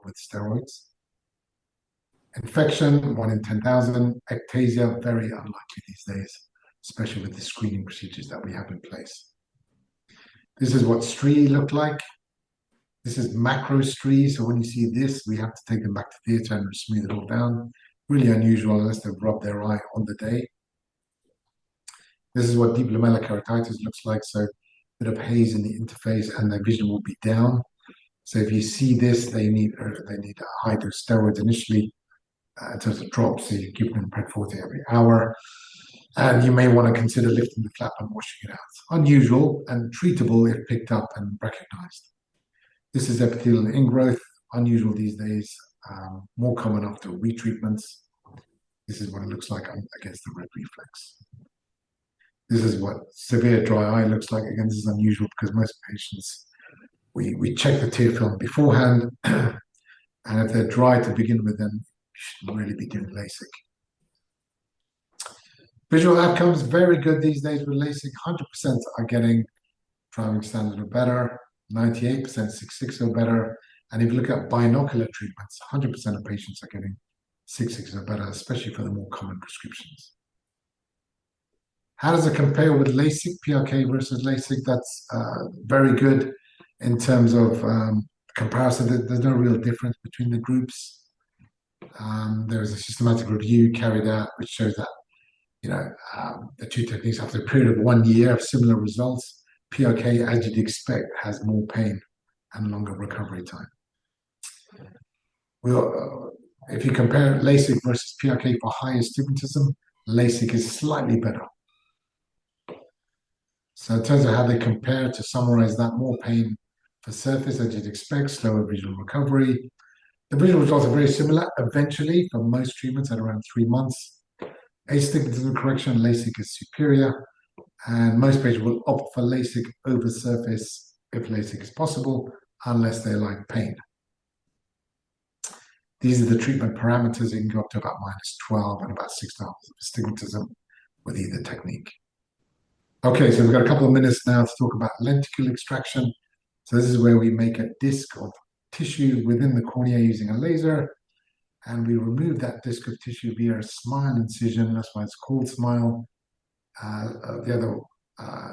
with steroids. Infection, 1 in 10,000. Ectasia, very unlikely these days, especially with the screening procedures that we have in place. This is what stree look like. This is macro stree, so when you see this, we have to take them back to theatre and smooth it all down. Really unusual unless they've rubbed their eye on the day. This is what deep lamellar keratitis looks like, so a bit of haze in the interface and their vision will be down. So if you see this, they need a high dose steroids initially in terms of drops, so you give them Pred Forte every hour. And you may want to consider lifting the flap and washing it out. Unusual and treatable if picked up and recognized. This is epithelial ingrowth, unusual these days, more common after retreatments. This is what it looks like against the red reflex. This is what severe dry eye looks like. Again, this is unusual because most patients, we check the tear film beforehand, and if they're dry to begin with, then you shouldn't really be doing LASIK. Visual outcomes, very good these days with LASIK. 100% are getting driving standard or better, 98% 6/6 or better. And if you look at binocular treatments, 100% of patients are getting 6/6 or better, especially for the more common prescriptions. How does it compare with LASIK, PRK versus LASIK? That's very good in terms of comparison. There's no real difference between the groups. There is a systematic review carried out which shows that the two techniques after a period of 1 year have similar results. PRK, as you'd expect, has more pain and longer recovery time. If you compare LASIK versus PRK for high astigmatism, LASIK is slightly better. So in terms of how they compare, to summarize that, more pain for surface, as you'd expect, slower visual recovery. The visual results are very similar eventually for most treatments at around 3 months. Astigmatism correction, LASIK is superior, and most patients will opt for LASIK over surface if LASIK is possible, unless they like pain. These are the treatment parameters. You can go up to about -12 and about 6 hours of astigmatism with either technique. Okay, so we've got a couple of minutes now to talk about lenticle extraction. So this is where we make a disc of tissue within the cornea using a laser, and we remove that disc of tissue via a smile incision. That's why it's called smile. The other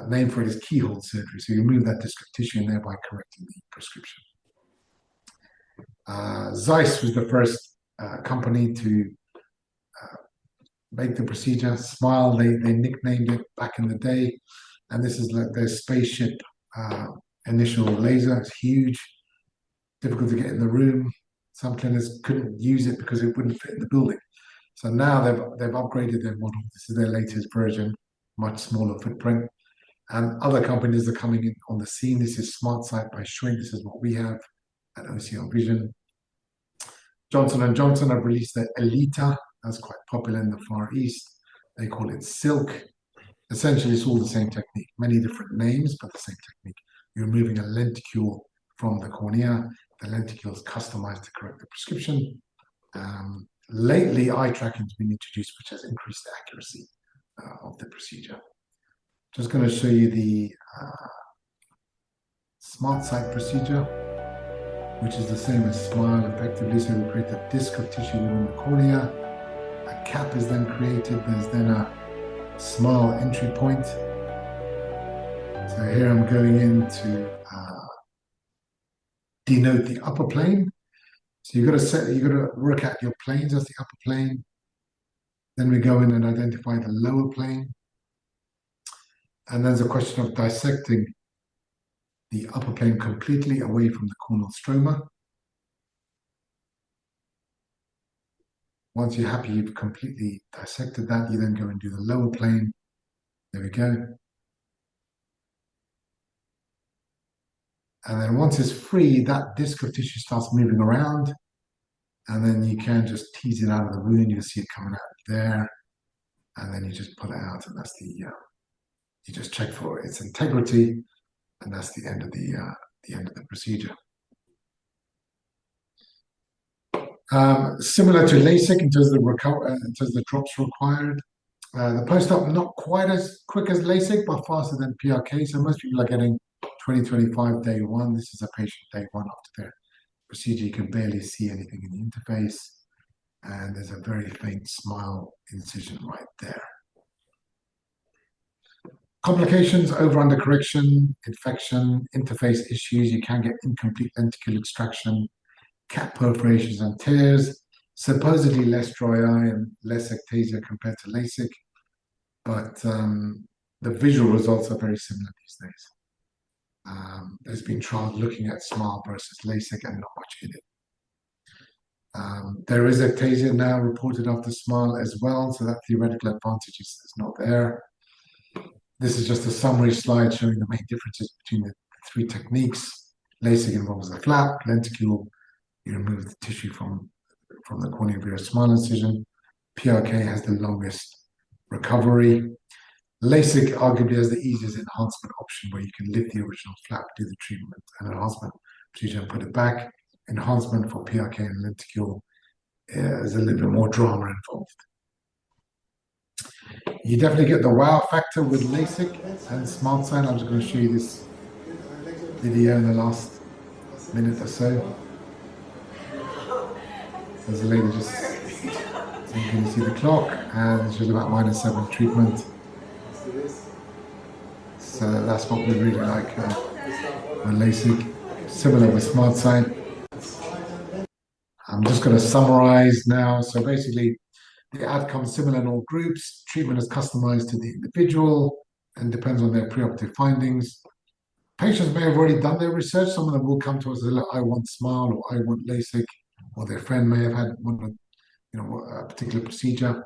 name for it is keyhole surgery. So you remove that disc of tissue and thereby correcting the prescription. Zeiss was the first company to make the procedure. Smile, they nicknamed it back in the day. And this is like their spaceship initial laser. It's huge, difficult to get in the room. Some clinics couldn't use it because it wouldn't fit in the building. So now they've upgraded their model. This is their latest version, much smaller footprint. And other companies are coming in on the scene. This is SmartSight by Shrink. This is what we have at OCL Vision. Johnson & Johnson have released their Elita. That's quite popular in the Far East. They call it Silk. Essentially, it's all the same technique. Many different names, but the same technique. You're removing a lenticule from the cornea. The lenticule is customized to correct the prescription. Lately, eye tracking has been introduced, which has increased the accuracy of the procedure. Just going to show you the SmartSight procedure, which is the same as Smile effectively. So we create a disc of tissue within the cornea. A cap is then created. There's then a Smile entry point. So here I'm going in to denote the upper plane. So you've got to work out your planes as the upper plane. Then we go in and identify the lower plane. And there's a question of dissecting the upper plane completely away from the corneal stroma. Once you're happy you've completely dissected that, you then go and do the lower plane. There we go. And then once it's free, that disc of tissue starts moving around. And then you can just tease it out of the wound. You'll see it coming out there. And then you just pull it out. And that's the, you just check for its integrity. And that's the end of the procedure. Similar to LASIK in terms of the drops required. The post-op not quite as quick as LASIK, but faster than PRK. So most people are getting 20/25 day one. This is a patient day one after their procedure, you can barely see anything in the interface. And there's a very faint smile incision right there. Complications, over-under correction, infection, interface issues. You can get incomplete lenticular extraction, cap perforations and tears, supposedly less dry eye and less ectasia compared to LASIK, but the visual results are very similar these days. There's been trials looking at SMILE versus LASIK and not much in it. There is ectasia now reported after SMILE as well, so that theoretical advantage is not there. This is just a summary slide showing the main differences between the three techniques. LASIK involves the flap, lenticule, you remove the tissue from the cornea via SMILE incision. PRK has the longest recovery. LASIK arguably has the easiest enhancement option where you can lift the original flap, do the treatment and enhancement procedure and put it back. Enhancement for PRK and lenticule is a little bit more drama involved. You definitely get the wow factor with LASIK and Smart Sign. I'm just going to show you this video in the last minute or so. There's a lady just, so you can see the clock, and she's about -7 treatment. So that's what we really like on LASIK. Similar with Smart Sign. I'm just going to summarize now. So basically, the outcome similar in all groups. Treatment is customized to the individual and depends on their preoperative findings. Patients may have already done their research. Some of them will come to us and say, look, I want SMILE or I want LASIK, or their friend may have had one, a particular procedure.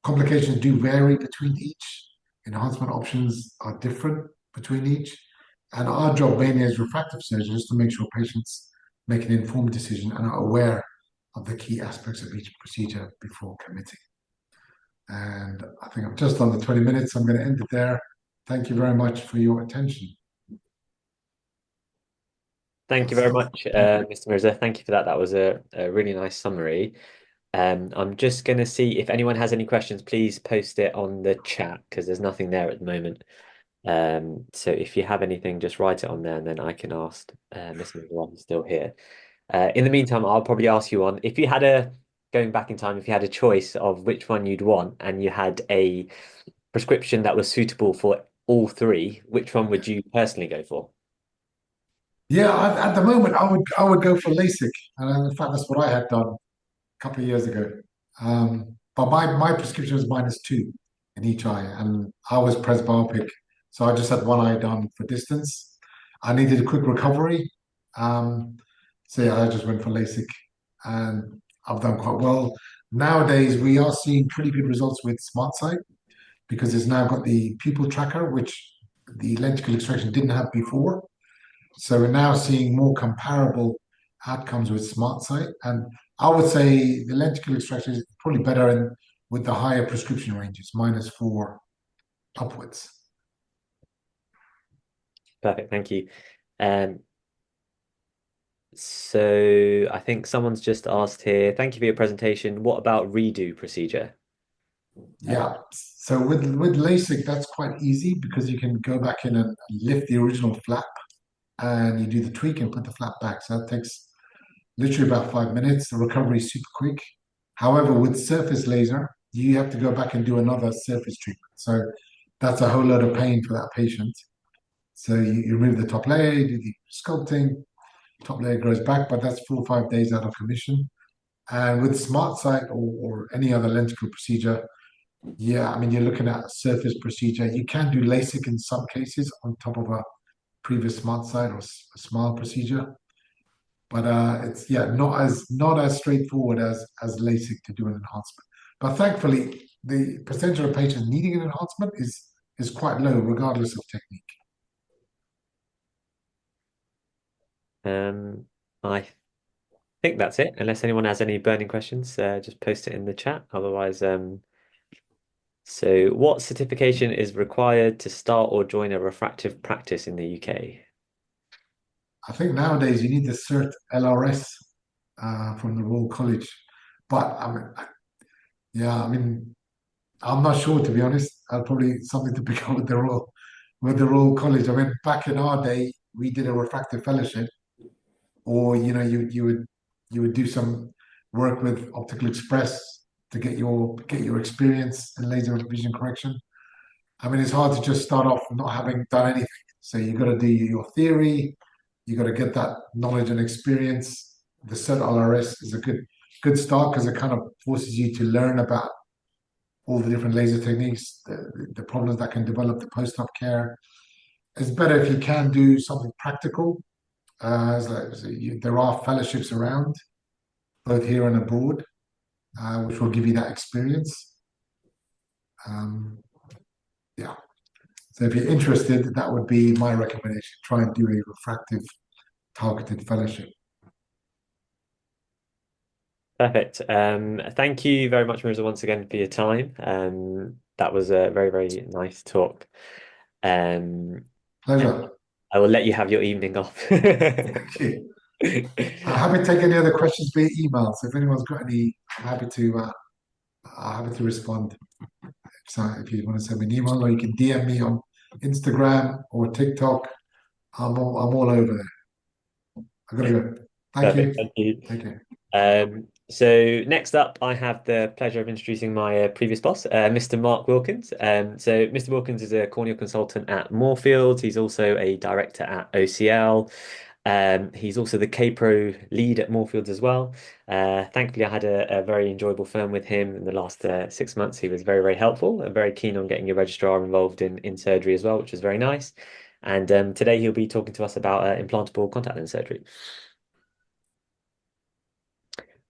Complications do vary between each. Enhancement options are different between each. And our job mainly as refractive surgeons is to make sure patients make an informed decision and are aware of the key aspects of each procedure before committing. And I think I'm just on the 20 minutes. I'm going to end it there. Thank you very much for your attention. Thank you very much, Mr. Mearza. Thank you for that. That was a really nice summary. I'm just going to see if anyone has any questions, please post it on the chat because there's nothing there at the moment. So if you have anything, just write it on there and then I can ask Mr. Mearza while he's still here. In the meantime, I'll probably ask you one. If you had going back in time, if you had a choice of which one you'd want and you had a prescription that was suitable for all three, which one would you personally go for? Yeah, at the moment, I would go for LASIK, and in fact, that's what I had done a couple of years ago. But my prescription was -2 in each eye, and I was presbyopic, so I just had one eye done for distance. I needed a quick recovery, so yeah, I just went for LASIK, and I've done quite well. Nowadays, we are seeing pretty good results with SmartSight because it's now got the pupil tracker, which the lenticular extraction didn't have before. So we're now seeing more comparable outcomes with SmartSight, and I would say the lenticular extraction is probably better with the higher prescription ranges, -4 upwards. Perfect, thank you. So I think someone's just asked here, thank you for your presentation. What about redo procedure? Yeah, so with LASIK, that's quite easy because you can go back in and lift the original flap and you do the tweak and put the flap back. So that takes literally about 5 minutes. The recovery is super quick. However, with surface laser, you have to go back and do another surface treatment. So that's a whole lot of pain for that patient. So you remove the top layer, you do the sculpting, top layer grows back, but that's 4 or 5 days out of commission. And with SmartSight or any other lenticle procedure, yeah, I mean, you're looking at a surface procedure. You can do LASIK in some cases on top of a previous SmartSight or a SMILE procedure. But it's not as straightforward as LASIK to do an enhancement. But thankfully, the percentage of patients needing an enhancement is quite low, regardless of technique. I think that's it. Unless anyone has any burning questions, just post it in the chat. Otherwise, so what certification is required to start or join a refractive practice in the UK? I think nowadays you need the cert LRS from the Royal College. But I mean, I'm not sure to be honest. Probably something to pick up with the Royal College. I mean, back in our day, we did a refractive fellowship, or you would do some work with Optical Express to get your experience in laser vision correction. I mean, it's hard to just start off not having done anything. So you've got to do your theory, you've got to get that knowledge and experience. The CERT LRS is a good start because it kind of forces you to learn about all the different laser techniques, the problems that can develop, the post-op care. It's better if you can do something practical. There are fellowships around, both here and abroad, which will give you that experience. Um, yeah. So if you're interested, that would be my recommendation. Try and do a refractive targeted fellowship. Perfect. Thank you very much, Mearza, once again for your time. That was a very, very nice talk. Um, and Pleasure. I will let you have your evening off. Thank you. I'm happy to take any other questions via email. So if anyone's got any, I'm happy to respond. So if you want to send me an email, or you can DM me on Instagram or TikTok, I'm all over there. I gotta go. Thank Perfect. you. Thank you. Take care. So next up, I have the pleasure of introducing my previous boss, Mr. Mark Wilkins. So Mr. Wilkins is a corneal consultant at Moorfields. He's also a director at OCL. He's also the K-Pro lead at Moorfields as well. Thankfully, I had a very enjoyable firm with him in the last 6 months. He was very, very helpful and very keen on getting a registrar involved in surgery as well, which was very nice. And today he'll be talking to us about implantable contact lens surgery.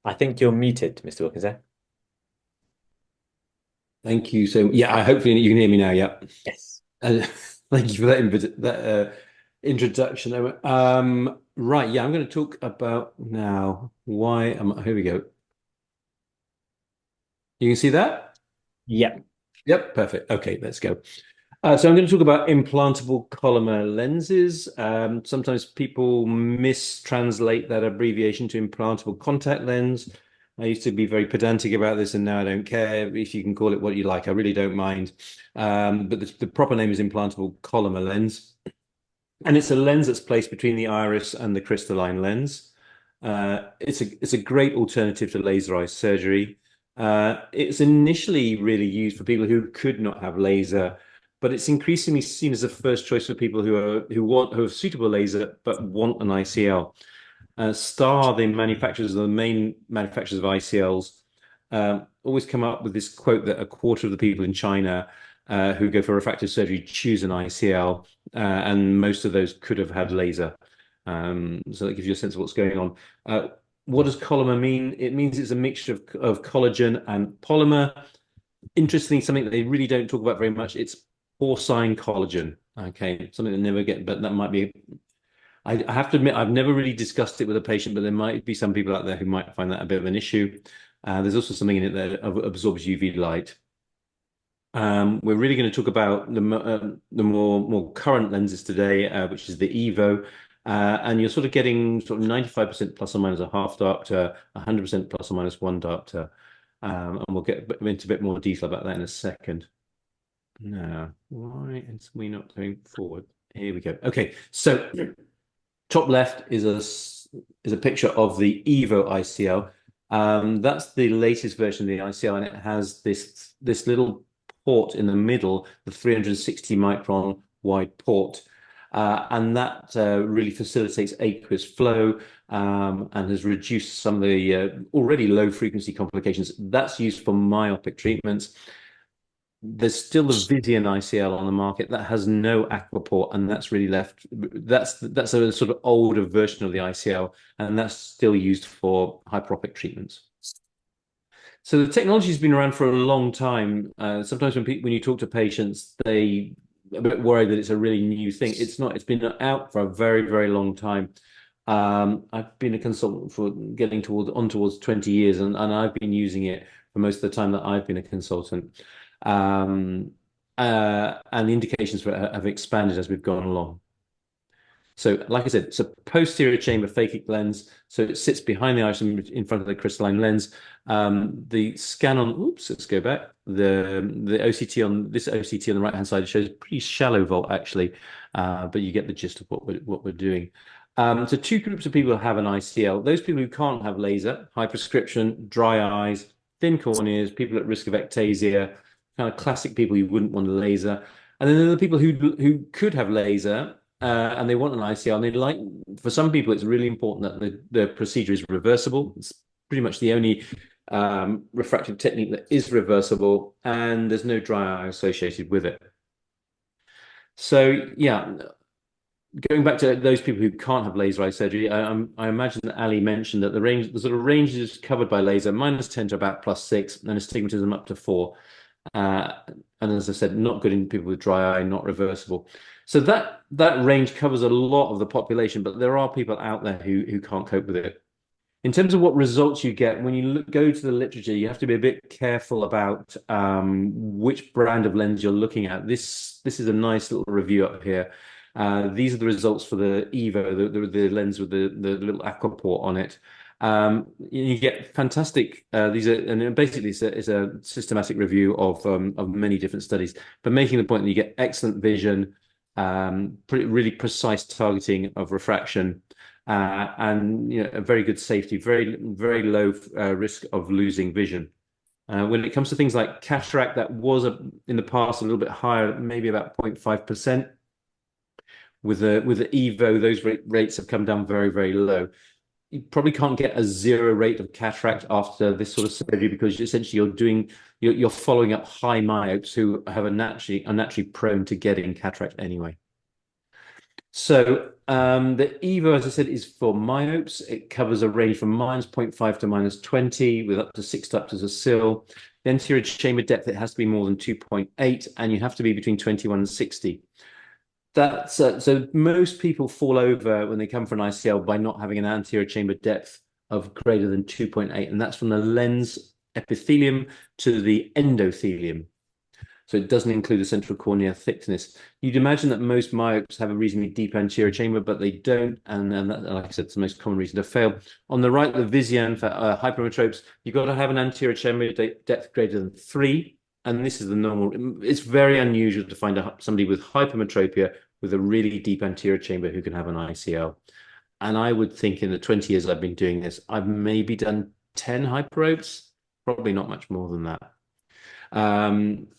I think you're muted, Mr. Wilkins there. Thank you. So yeah, hopefully you can hear me now. Yeah. Yes. Thank you for that introduction. Right. Yeah, I'm going to talk about now why here we go. You can see that? Yep. Yep. Perfect. Okay, let's go. So I'm going to talk about implantable Collamer lenses. Sometimes people mistranslate that abbreviation to implantable contact lens. I used to be very pedantic about this, and now I don't care if you can call it what you like. I really don't mind. But the proper name is implantable Collamer lens. And it's a lens that's placed between the iris and the crystalline lens. It's a great alternative to laser eye surgery. It's initially really used for people who could not have laser, but it's increasingly seen as a first choice for people who have suitable laser but want an ICL. Star, the main manufacturers of ICLs, always come up with this quote that a quarter of the people in China who go for refractive surgery choose an ICL, and most of those could have had laser. So that gives you a sense of what's going on. What does Collamer mean? It means it's a mixture of collagen and polymer. Interestingly, something that they really don't talk about very much, it's porcine collagen. Okay, something that never get, but that might be. I have to admit, I've never really discussed it with a patient, but there might be some people out there who might find that a bit of an issue. There's also something in it that absorbs UV light. We're really going to talk about the more current lenses today, which is the Evo. And you're sort of getting sort of 95% plus or minus a half diopter, 100% plus or minus one diopter. And we'll get into a bit more detail about that in a second. Now, why is we not going forward? Here we go. Okay, so top left is a picture of the Evo ICL. That's the latest version of the ICL, and it has this little port in the middle, the 360 micron wide port. And that really facilitates aqueous flow and has reduced some of the already low frequency complications. That's used for myopic treatments. There's still the Vision ICL on the market that has no aqua port, and that's really left. That's a sort of older version of the ICL, and that's still used for hyperopic treatments. So the technology has been around for a long time. Sometimes when you talk to patients, they a bit worried that it's a really new thing. It's not. It's been out for a very, very long time. I've been a consultant for getting towards 20 years, and I've been using it for most of the time that I've been a consultant. And the indications for it have expanded as we've gone along. So, like I said, it's a posterior chamber phakic lens. So it sits behind the iris in front of the crystalline lens. The scan on, let's go back. The OCT on the right hand side shows pretty shallow volt actually, but you get the gist of what we're doing. So two groups of people have an ICL. Those people who can't have laser, high prescription, dry eyes, thin corneas, people at risk of ectasia, kind of classic people you wouldn't want a laser. And then there are the people who could have laser and they want an ICL. And they like, for some people, it's really important that the procedure is reversible. It's pretty much the only refractive technique that is reversible, and there's no dry eye associated with it. So yeah, going back to those people who can't have laser eye surgery, I imagine that Ali mentioned that the sort of range is covered by laser, -10 to about +6, and astigmatism up to 4. And as I said, not good in people with dry eye, not reversible. So that range covers a lot of the population, but there are people out there who can't cope with it. In terms of what results you get, when you go to the literature, you have to be a bit careful about which brand of lens you're looking at. This is a nice little review up here. These are the results for the Evo, the lens with the little aquaport on it. You get fantastic. These are, and basically it's a systematic review of many different studies, but making the point that you get excellent vision, really precise targeting of refraction. And a very good safety, very low risk of losing vision. When it comes to things like cataract, that was in the past a little bit higher, maybe about 0.5%. With the Evo, those rates have come down very, very low. You probably can't get a 0 rate of cataract after this sort of surgery, because essentially you're following up high myopes who are naturally prone to getting cataract anyway. So the Evo, as I said, is for myopes. It covers a range from -0.5 to -20 with up to 6 diopters a sil. The anterior chamber depth, it has to be more than 2.8, and you have to be between 21 and 60. That's so most people fall over when they come for an ICL by not having an anterior chamber depth of greater than 2.8, and that's from the lens epithelium to the endothelium. So it doesn't include the central cornea thickness. You'd imagine that most myopes have a reasonably deep anterior chamber, but they don't. And that, like I said, it's the most common reason to fail. On the right, the Visian for hypermetropes, you've got to have an anterior chamber depth greater than 3. And this is the normal. It's very unusual to find somebody with hypermetropia with a really deep anterior chamber who can have an ICL. And I would think in the 20 years I've been doing this, I've maybe done 10 hyperopes, probably not much more than that.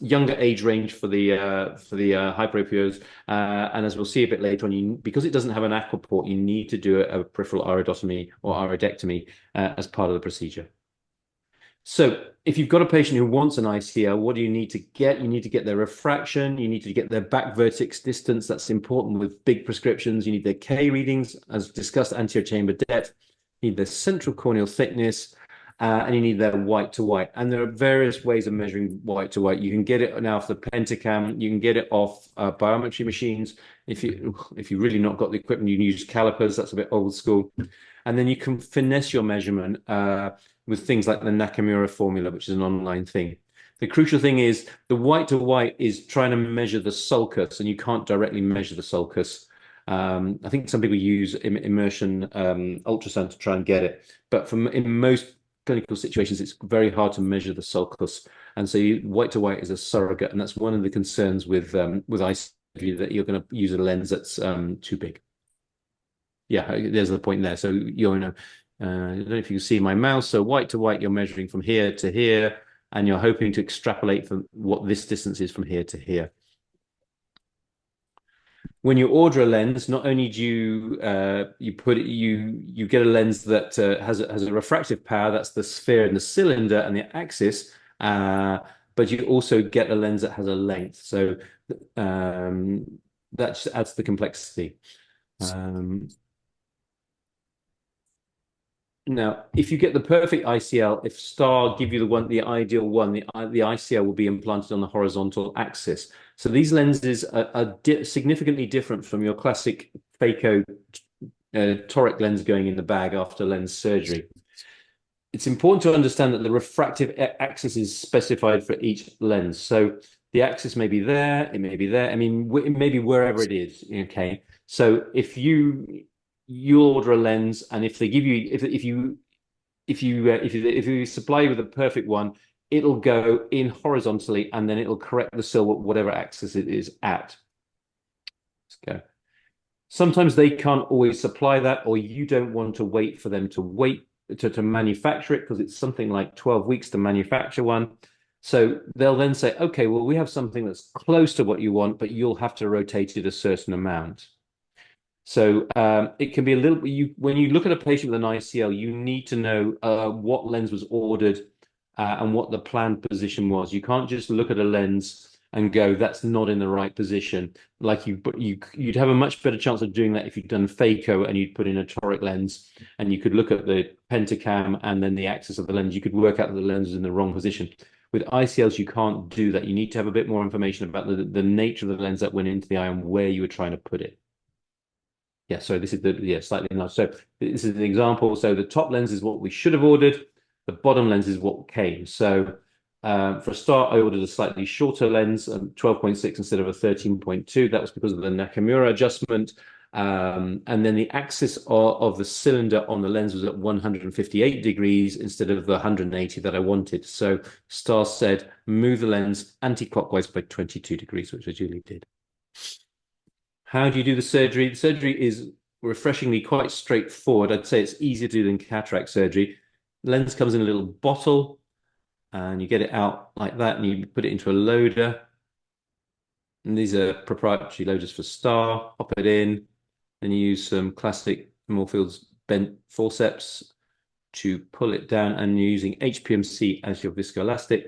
Younger age range for the hyperopias, and as we'll see a bit later on, because it doesn't have an aquaport, you need to do a peripheral iridotomy or iridectomy as part of the procedure. So if you've got a patient who wants an ICL, what do you need to get? You need to get their refraction, you need to get their back vertex distance. That's important with big prescriptions. You need their K readings, as discussed, anterior chamber depth. You need their central corneal thickness, and you need their white to white. And there are various ways of measuring white to white. You can get it now off the Pentacam. You can get it off biometry machines. If you really not got the equipment, you can use calipers. That's a bit old school. And then you can finesse your measurement with things like the Nakamura formula, which is an online thing. The crucial thing is the white to white is trying to measure the sulcus, and you can't directly measure the sulcus. I think some people use immersion ultrasound to try and get it, but in most clinical situations, it's very hard to measure the sulcus, and so white to white is a surrogate, and that's one of the concerns with eye surgery, that you're going to use a lens that's too big. Yeah, there's the point there. So I don't know if you can see my mouse. So white to white, you're measuring from here to here, and you're hoping to extrapolate from what this distance is from here to here. When you order a lens, not only do you get a lens that has a refractive power, that's the sphere and the cylinder and the axis, but you also get a lens that has a length. So that just adds to the complexity. Now, if you get the perfect ICL, if STAR give you the ideal one, the ICL will be implanted on the horizontal axis. So these lenses are significantly different from your classic phaco toric lens going in the bag after lens surgery. It's important to understand that the refractive axis is specified for each lens. So the axis may be there, it may be there. I mean, it may be wherever it is. Okay. So if you order a lens, and if they give you, if you supply you with a perfect one, it'll go in horizontally, and then it'll correct the sil whatever axis it is at. Let's go. Sometimes they can't always supply that, or you don't want to wait for them to manufacture it, because it's something like 12 weeks to manufacture one. So they'll then say, okay, well, we have something that's close to what you want, but you'll have to rotate it a certain amount. So it can be a little bit, when you look at a patient with an ICL, you need to know what lens was ordered and what the planned position was. You can't just look at a lens and go, that's not in the right position. Like you'd have a much better chance of doing that if you'd done phaco and you'd put in a toric lens, and you could look at the pentacam and then the axis of the lens. You could work out that the lens is in the wrong position. With ICLs, you can't do that. You need to have a bit more information about the nature of the lens that went into the eye and where you were trying to put it. Yeah, so this is slightly enlarged. So this is an example. So the top lens is what we should have ordered. The bottom lens is what came. So for a start, I ordered a slightly shorter lens, 12.6 instead of a 13.2. That was because of the Nakamura adjustment. And then the axis of the cylinder on the lens was at 158 degrees instead of the 180 that I wanted. So Star said, move the lens anti-clockwise by 22 degrees, which I duly did. How do you do the surgery? The surgery is refreshingly quite straightforward. I'd say it's easier to do than cataract surgery. The lens comes in a little bottle, and you get it out like that, and you put it into a loader. And these are proprietary loaders for Star. Pop it in, and you use some classic Moorfields bent forceps to pull it down, and you're using HPMC as your viscoelastic.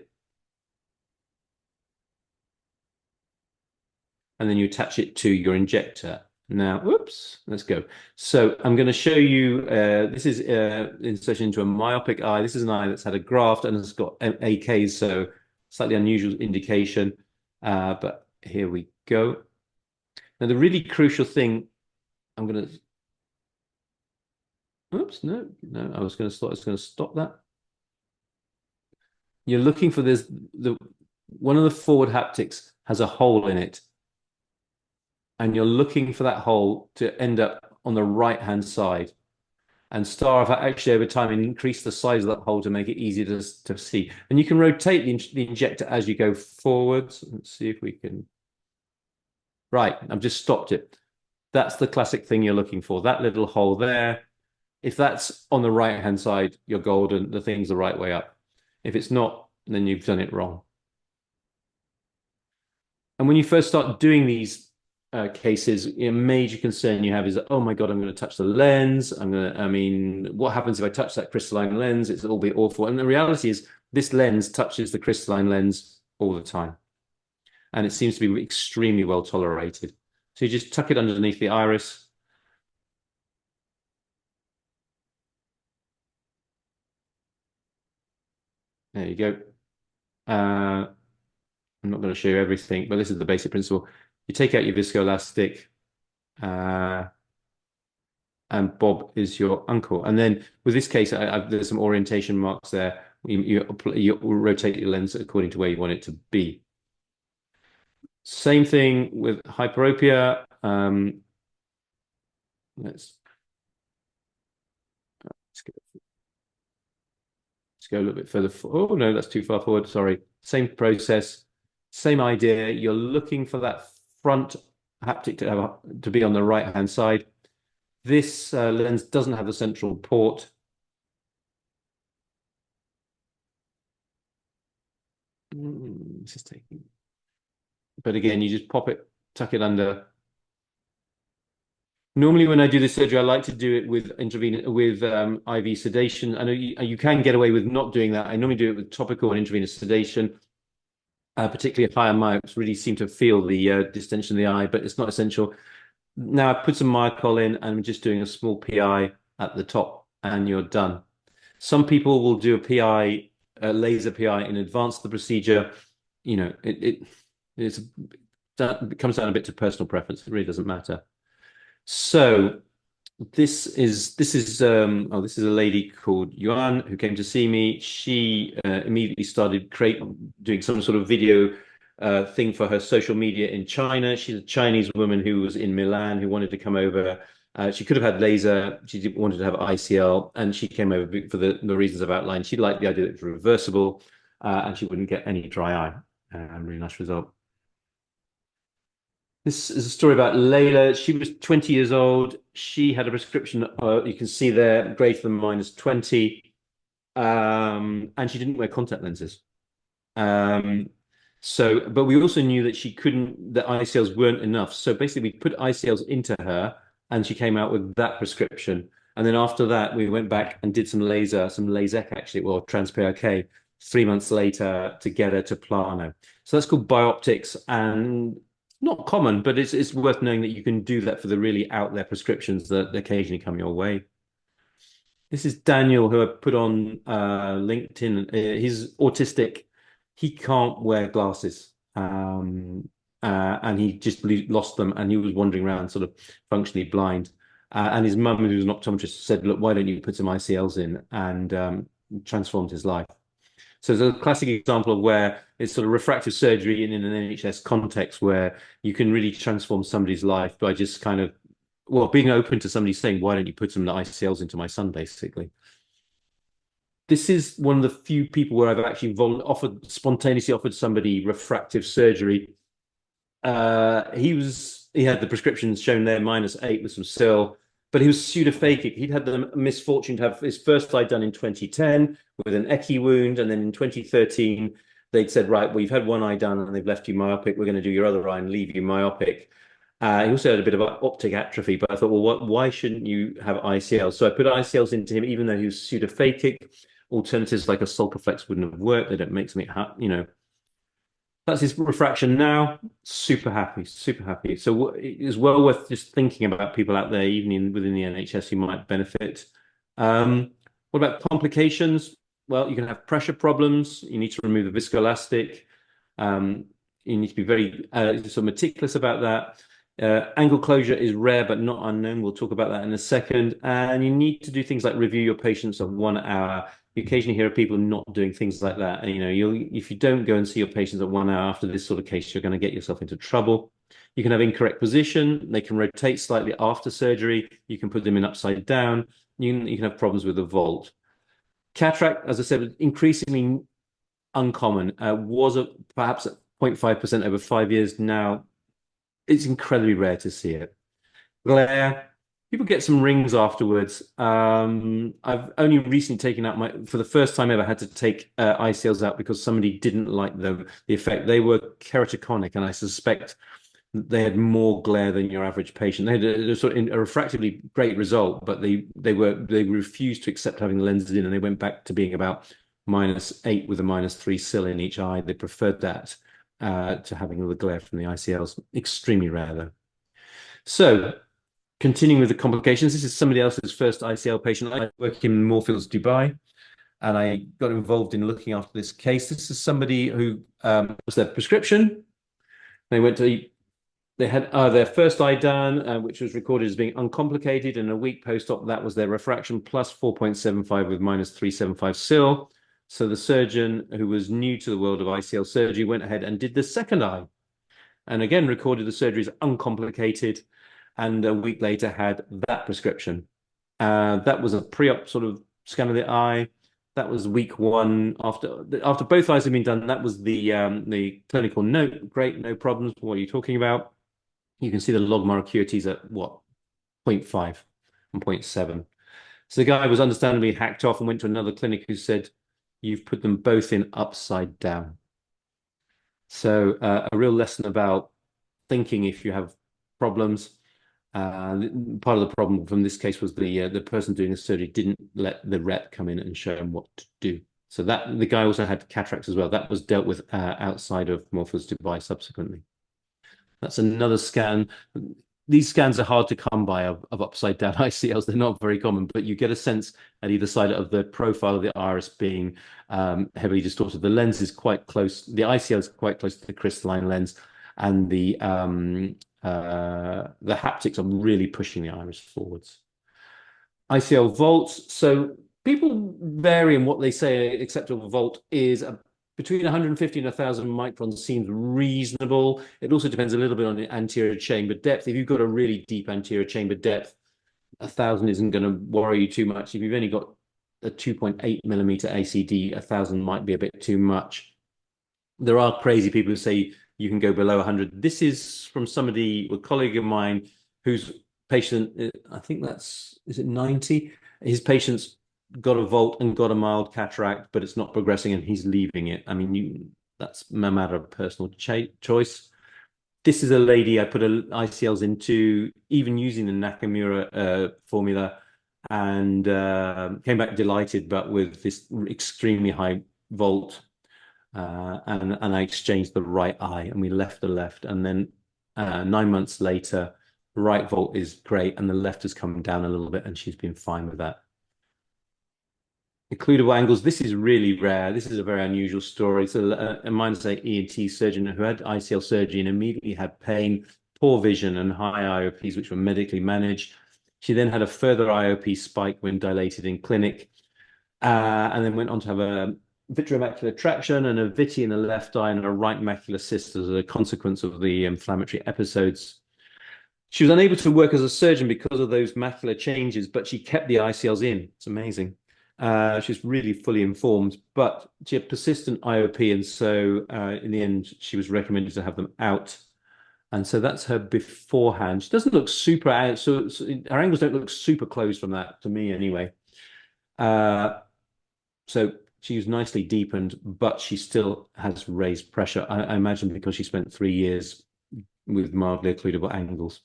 And then you attach it to your injector. Now, whoops, let's go. So I'm going to show you, this is insertion into a myopic eye. This is an eye that's had a graft and it's got AKs, so slightly unusual indication. But here we go. Now, the really crucial thing, I'm going to, oops, no, I was going to stop that. You're looking for this, one of the forward haptics has a hole in it, and you're looking for that hole to end up on the right-hand side. And Star have actually over time increased the size of that hole to make it easier to see. And you can rotate the injector as you go forwards. Let's see if we can. Right, I've just stopped it. That's the classic thing you're looking for, that little hole there. If that's on the right-hand side, you're golden. The thing's the right way up. If it's not, then you've done it wrong. And when you first start doing these cases, a major concern you have is that, oh my God, I'm going to touch the lens. I mean, what happens if I touch that crystalline lens? It'll be awful. And the reality is this lens touches the crystalline lens all the time. And it seems to be extremely well tolerated. So you just tuck it underneath the iris. There you go. I'm not going to show you everything, but this is the basic principle. You take out your viscoelastic, and Bob is your uncle. And then with this case, there's some orientation marks there. You rotate your lens according to where you want it to be. Same thing with hyperopia. Let's go a little bit further. Oh, no, that's too far forward. Sorry. Same process, same idea. You're looking for that front haptic to be on the right-hand side. This lens doesn't have the central port. This is taking. But again, you just pop it, tuck it under. Normally, when I do this surgery, I like to do it with IV sedation. I know you can get away with not doing that. I normally do it with topical and intravenous sedation. Particularly higher myopes really seem to feel the distension of the eye, but it's not essential. Now I put some Myocol in, and I'm just doing a small PI at the top, and you're done. Some people will do a PI, a laser PI in advance of the procedure. You know, it comes down a bit to personal preference. It really doesn't matter. So this is a lady called Yuan who came to see me. She immediately started doing some sort of video thing for her social media in China. She's a Chinese woman who was in Milan who wanted to come over. She could have had laser. She wanted to have ICL, and she came over for the reasons I've outlined. She liked the idea that it was reversible, and she wouldn't get any dry eye. Really nice result. This is a story about Layla. She was 20 years old. She had a prescription, you can see there, greater than -20. And she didn't wear contact lenses. But we also knew that the ICLs weren't enough. So basically, we put ICLs into her, and she came out with that prescription. And then after that, we went back and did some LASIK actually, well, trans-PRK, 3 months later to get her to plano. So that's called bioptics, and not common, but it's worth knowing that you can do that for the really out there prescriptions that occasionally come your way. This is Daniel, who I put on LinkedIn. He's autistic. He can't wear glasses, and he just lost them, and he was wandering around sort of functionally blind. And his mum, who was an optometrist, said, "Look, why don't you put some ICLs in?" and transformed his life. So it's a classic example of where it's sort of refractive surgery in an NHS context where you can really transform somebody's life by just kind of, well, being open to somebody saying, "Why don't you put some ICLs into my son?" basically. This is one of the few people where I've actually spontaneously offered somebody refractive surgery. He had the prescriptions shown there, -8 with some SIL, but he was pseudophakic. He'd had the misfortune to have his first eye done in 2010 with an Eckie wound, and then in 2013 they'd said, "Right, well, you've had one eye done and they've left you myopic. We're going to do your other eye and leave you myopic." He also had a bit of optic atrophy, but I thought, well, why shouldn't you have ICLs? So I put ICLs into him, even though he was pseudophakic. Alternatives like a Sulcaflex wouldn't have worked. They don't make something, That's his refraction now. Super happy, super happy. So it's well worth just thinking about people out there, even within the NHS, who might benefit. What about complications? Well, you can have pressure problems. You need to remove the viscoelastic. You need to be very sort of meticulous about that. Angle closure is rare but not unknown. We'll talk about that in a second. And you need to do things like review your patients of 1 hour. You occasionally hear of people not doing things like that. And, if you don't go and see your patients at 1 hour after this sort of case, you're going to get yourself into trouble. You can have incorrect position. They can rotate slightly after surgery. You can put them in upside down. You can have problems with the vault. Cataract, as I said, increasingly uncommon. Was perhaps at 0.5% over 5 years. Now it's incredibly rare to see it. Glare. People get some rings afterwards. I've only recently taken out for the first time ever, had to take ICLs out because somebody didn't like the effect. They were keratoconic, and I suspect they had more glare than your average patient. They had a sort of a refractively great result, but they refused to accept having the lenses in, and they went back to being about -8 with a -3 SIL in each eye. They preferred that to having all the glare from the ICLs. Extremely rare though. So, continuing with the complications, this is somebody else's first ICL patient. I work in Moorfields, Dubai, and I got involved in looking after this case. This is somebody who was their prescription. They had their first eye done, which was recorded as being uncomplicated, and a week post-op, that was their refraction plus 4.75 with -375 SIL. So the surgeon, who was new to the world of ICL surgery, went ahead and did the second eye, and again recorded the surgery as uncomplicated, and a week later had that prescription. That was a pre-op sort of scan of the eye. That was week 1 after both eyes had been done. That was the clinical note. Great, no problems. What are you talking about? You can see the logmar acuities at what, 0.5 and 0.7. So the guy was understandably hacked off and went to another clinic who said, "You've put them both in upside down." So a real lesson about thinking if you have problems. Part of the problem from this case was the person doing the surgery didn't let the rep come in and show him what to do. So that the guy also had cataracts as well. That was dealt with outside of Moorfields Dubai subsequently. That's another scan. These scans are hard to come by of upside down ICLs. They're not very common, but you get a sense at either side of the profile of the iris being heavily distorted. The lens is quite close. The ICL is quite close to the crystalline lens, and the haptics are really pushing the iris forwards. ICL volts. So people vary in what they say acceptable volt is. Between 150 and 1,000 microns seems reasonable. It also depends a little bit on the anterior chamber depth. If you've got a really deep anterior chamber depth, 1,000 isn't going to worry you too much. If you've only got a 2.8 millimeter ACD, 1,000 might be a bit too much. There are crazy people who say you can go below 100. This is from somebody, a colleague of mine, whose patient, I think is it 90? His patient's got a volt and got a mild cataract, but it's not progressing and he's leaving it. I mean, that's a matter of personal choice. This is a lady I put ICLs into, even using the Nakamura formula, and came back delighted, but with this extremely high volt. And I exchanged the right eye, and we left the left. And then 9 months later, the right volt is great, and the left has come down a little bit, and she's been fine with that. Occludable angles. This is really rare. This is a very unusual story. So a minus ENT surgeon who had ICL surgery and immediately had pain, poor vision, and high IOPs, which were medically managed. She then had a further IOP spike when dilated in clinic, and then went on to have a vitreomacular traction and a viti in the left eye and a right macular cyst as a consequence of the inflammatory episodes. She was unable to work as a surgeon because of those macular changes, but she kept the ICLs in. It's amazing. She's really fully informed, but she had persistent IOP, and so in the end, she was recommended to have them out. And so that's her beforehand. She doesn't look super out, so her angles don't look super close from that, to me anyway. So she's nicely deepened, but she still has raised pressure. I imagine because she spent 3 years with mildly occludable angles.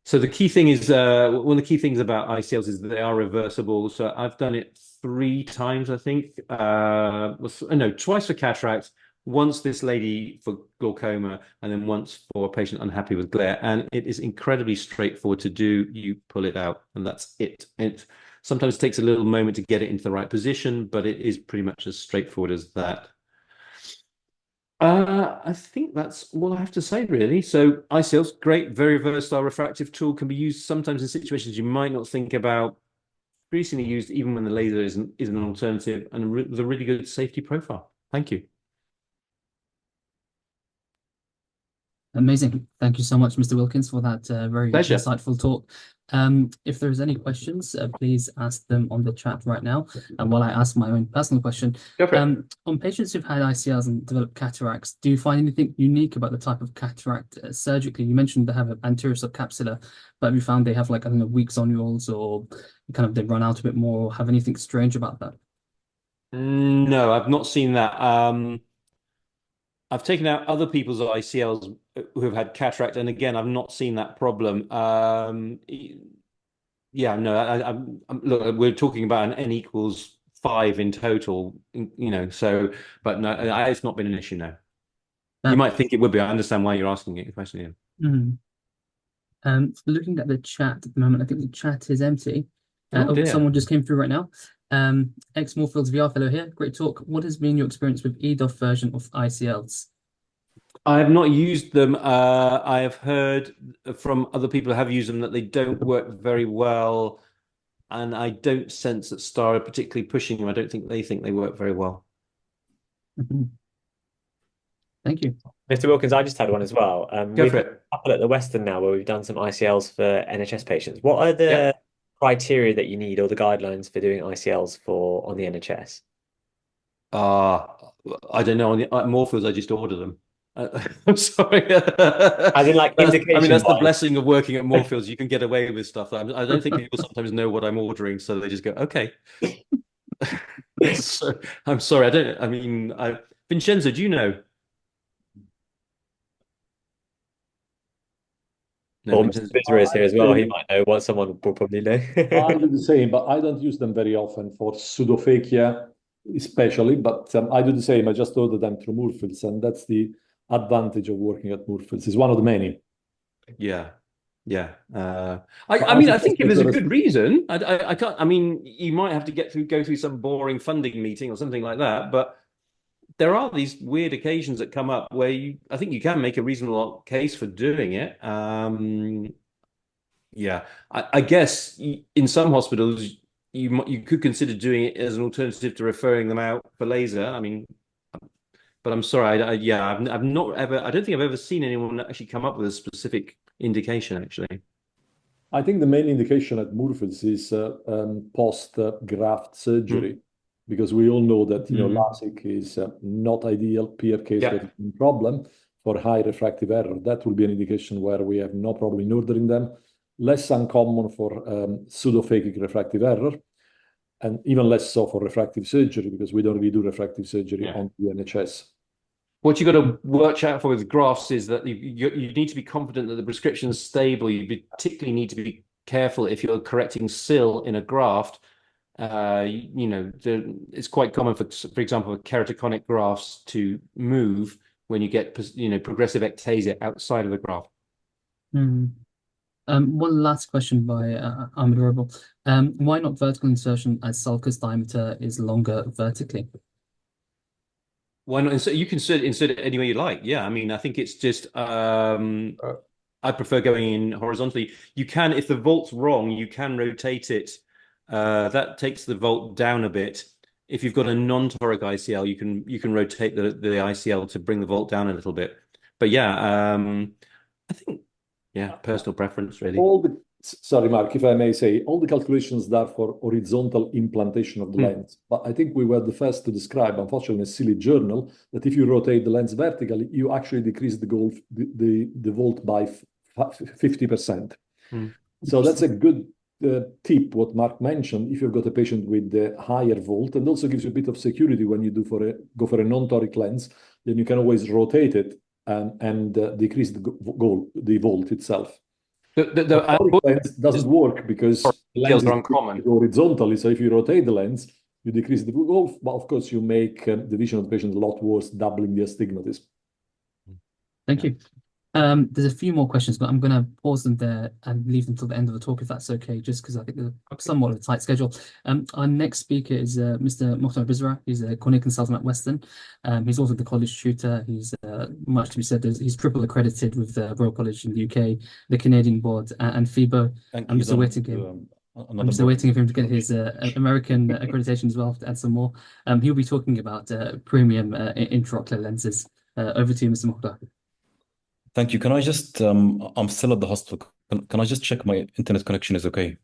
So the key thing is, one of the key things about ICLs is that they are reversible. So I've done it 3 times, I think. No, twice for cataract, once this lady for glaucoma, and then once for a patient unhappy with glare. And it is incredibly straightforward to do. You pull it out, and that's it. It sometimes takes a little moment to get it into the right position, but it is pretty much as straightforward as that. I think that's all I have to say, really. So ICLs, great, very versatile refractive tool, can be used sometimes in situations you might not think about. Increasingly used even when the laser isn't an alternative, and with a really good safety profile. Thank you. Amazing. Thank you so much, Mr. Wilkins, for that very Pleasure. insightful talk. If there's any questions, please ask them on the chat right now. And while I ask my own personal question, Go for it. on patients who've had ICLs and developed cataracts, do you find anything unique about the type of cataract surgically? You mentioned they have an anterior subcapsular, but have you found they have, like, I don't know, weak zonules, or kind of they run out a bit more, or have anything strange about that? No, I've not seen that. I've taken out other people's ICLs who have had cataract, and again, I've not seen that problem. Yeah, no, look, we're talking about an N equals 5 in total, you know, so, but no, it's not been an issue now. You might think it would be. I understand why you're asking it, question. Mm-hmm. Looking at the chat at the moment, I think the chat is empty. Someone just came through right now. Ex Moorfields VR fellow here. Great talk. What has been your experience with EDOF version of ICLs? I have not used them. I have heard from other people who have used them that they don't work very well, and I don't sense that Star are particularly pushing them. I don't think they work very well. Mm-hmm. Thank you. Mr. Wilkins, I just had one as well. Go for it. A couple at the Western now where we've done some ICLs for NHS patients. What are the criteria that you need, or the guidelines for doing ICLs on the NHS? I don't know. On Moorfields, I just order them. I'm sorry. As in, like, indication. I mean, that's the blessing of working at Moorfields. You can get away with stuff. I don't think people sometimes know what I'm ordering, so they just go, okay. So, I'm sorry. Vincenzo, do you know? No, Or Mr. Bizrah is here as well. He might know what someone will probably know. I do the same, but I don't use them very often for pseudophakia, especially. But I do the same. I just order them through Moorfields, and that's the advantage of working at Moorfields. It's one of the many. Yeah. I mean, I think if there's a good reason, I can't. I mean, you might have to go through some boring funding meeting or something like that, but there are these weird occasions that come up where I think you can make a reasonable case for doing it. Yeah, I guess in some hospitals you could consider doing it as an alternative to referring them out for laser. I mean, but I'm sorry, I've not ever. I don't think I've ever seen anyone actually come up with a specific indication. Actually, I think the main indication at Moorfields is post graft surgery. because we all know that LASIK is not ideal. PRK is a problem for high refractive error. That will be an indication where we have no problem in ordering them. Less uncommon for pseudophakic refractive error, and even less so for refractive surgery, because we don't really do refractive surgery on the NHS. What you got to watch out for with graphs is that you need to be confident that the prescription is stable. You particularly need to be careful if you're correcting SIL in a graft. It's quite common for example, for keratoconic grafts to move when you get progressive ectasia outside of the graft. One last question by Ahmed Roble. Why not vertical insertion, as sulcus diameter is longer vertically? Why not insert? You can insert it any way you like. Yeah, I mean, I think it's just I prefer going in horizontally. You can, if the volt's wrong, you can rotate it. That takes the volt down a bit. If you've got a non-toric ICL, you can rotate the ICL to bring the volt down a little bit. But yeah, I think personal preference really. Sorry, Mark, if I may say, all the calculations there for horizontal implantation of the lens. But I think we were the first to describe, unfortunately, in a silly journal, that if you rotate the lens vertically, you actually decrease the volt by 50%. So that's a good tip, what Mark mentioned, if you've got a patient with the higher volt, and also gives you a bit of security when you go for a non-toric lens, then you can always rotate it and decrease the volt itself. The lens doesn't work because the lens is uncommon horizontally. So if you rotate the lens, you decrease the volt, but of course you make the vision of the patient a lot worse, doubling the astigmatism. Thank you. There's a few more questions, but I'm going to pause them there and leave them till the end of the talk, if that's okay, just because I think there's somewhat of a tight schedule. Our next speaker is Mr. Mukhtar Bizrah. He's a cornea consultant at Western. He's also the college tutor. He's much to be said. He's triple accredited with the Royal College in the UK, the Canadian Board, and FIBO. I'm just waiting for him to get his American accreditation as well, to add some more. He'll be talking about premium intraocular lenses. Over to you, Mr. Mukhtar. Thank you. Can I just, I'm still at the hospital. Can I just check my internet connection is okay?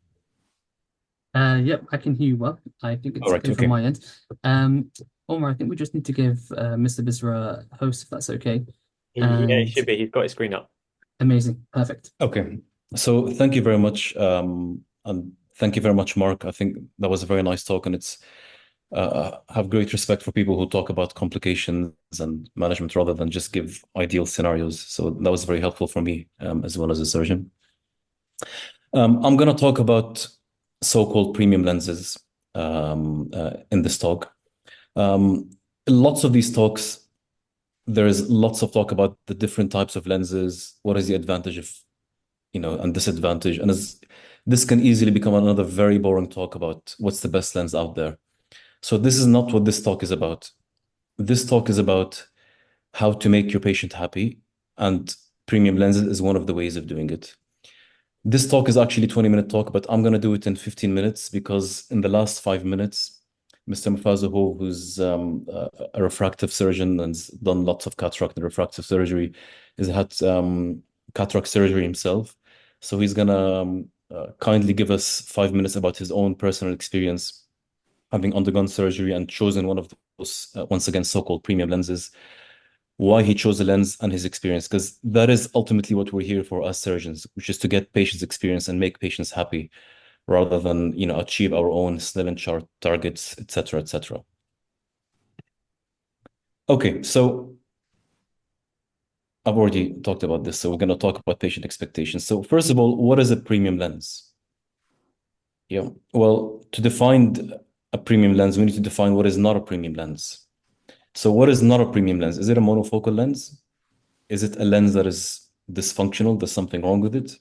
Yep, I can hear you well. I think it's okay from my end. Omar, I think we just need to give Mr. Bizrah a host, if that's okay. Yeah, he should be. He's got his screen up. Amazing. Perfect. Okay. So thank you very much. And thank you very much, Mark. I think that was a very nice talk, and it's have great respect for people who talk about complications and management rather than just give ideal scenarios. So that was very helpful for me as well as a surgeon. I'm going to talk about so-called premium lenses in this talk. Lots of these talks, there is lots of talk about the different types of lenses. What is the advantage of, and disadvantage? And this can easily become another very boring talk about what's the best lens out there. So this is not what this talk is about. This talk is about how to make your patient happy, and premium lenses is one of the ways of doing it. This talk is actually a 20-minute talk, but I'm going to do it in 15 minutes because in the last 5 minutes, Mr. Mearza, who's a refractive surgeon and has done lots of cataract and refractive surgery, has had cataract surgery himself. So he's going to kindly give us 5 minutes about his own personal experience having undergone surgery and chosen one of those, once again, so-called premium lenses, why he chose the lens and his experience, because that is ultimately what we're here for as surgeons, which is to get patients experience and make patients happy rather than, achieve our own Snellen chart targets, etc., etc. Okay, so I've already talked about this, so we're going to talk about patient expectations. So first of all, what is a premium lens? Yeah, well, to define a premium lens, we need to define what is not a premium lens. So what is not a premium lens? Is it a monofocal lens? Is it a lens that is dysfunctional? There's something wrong with it?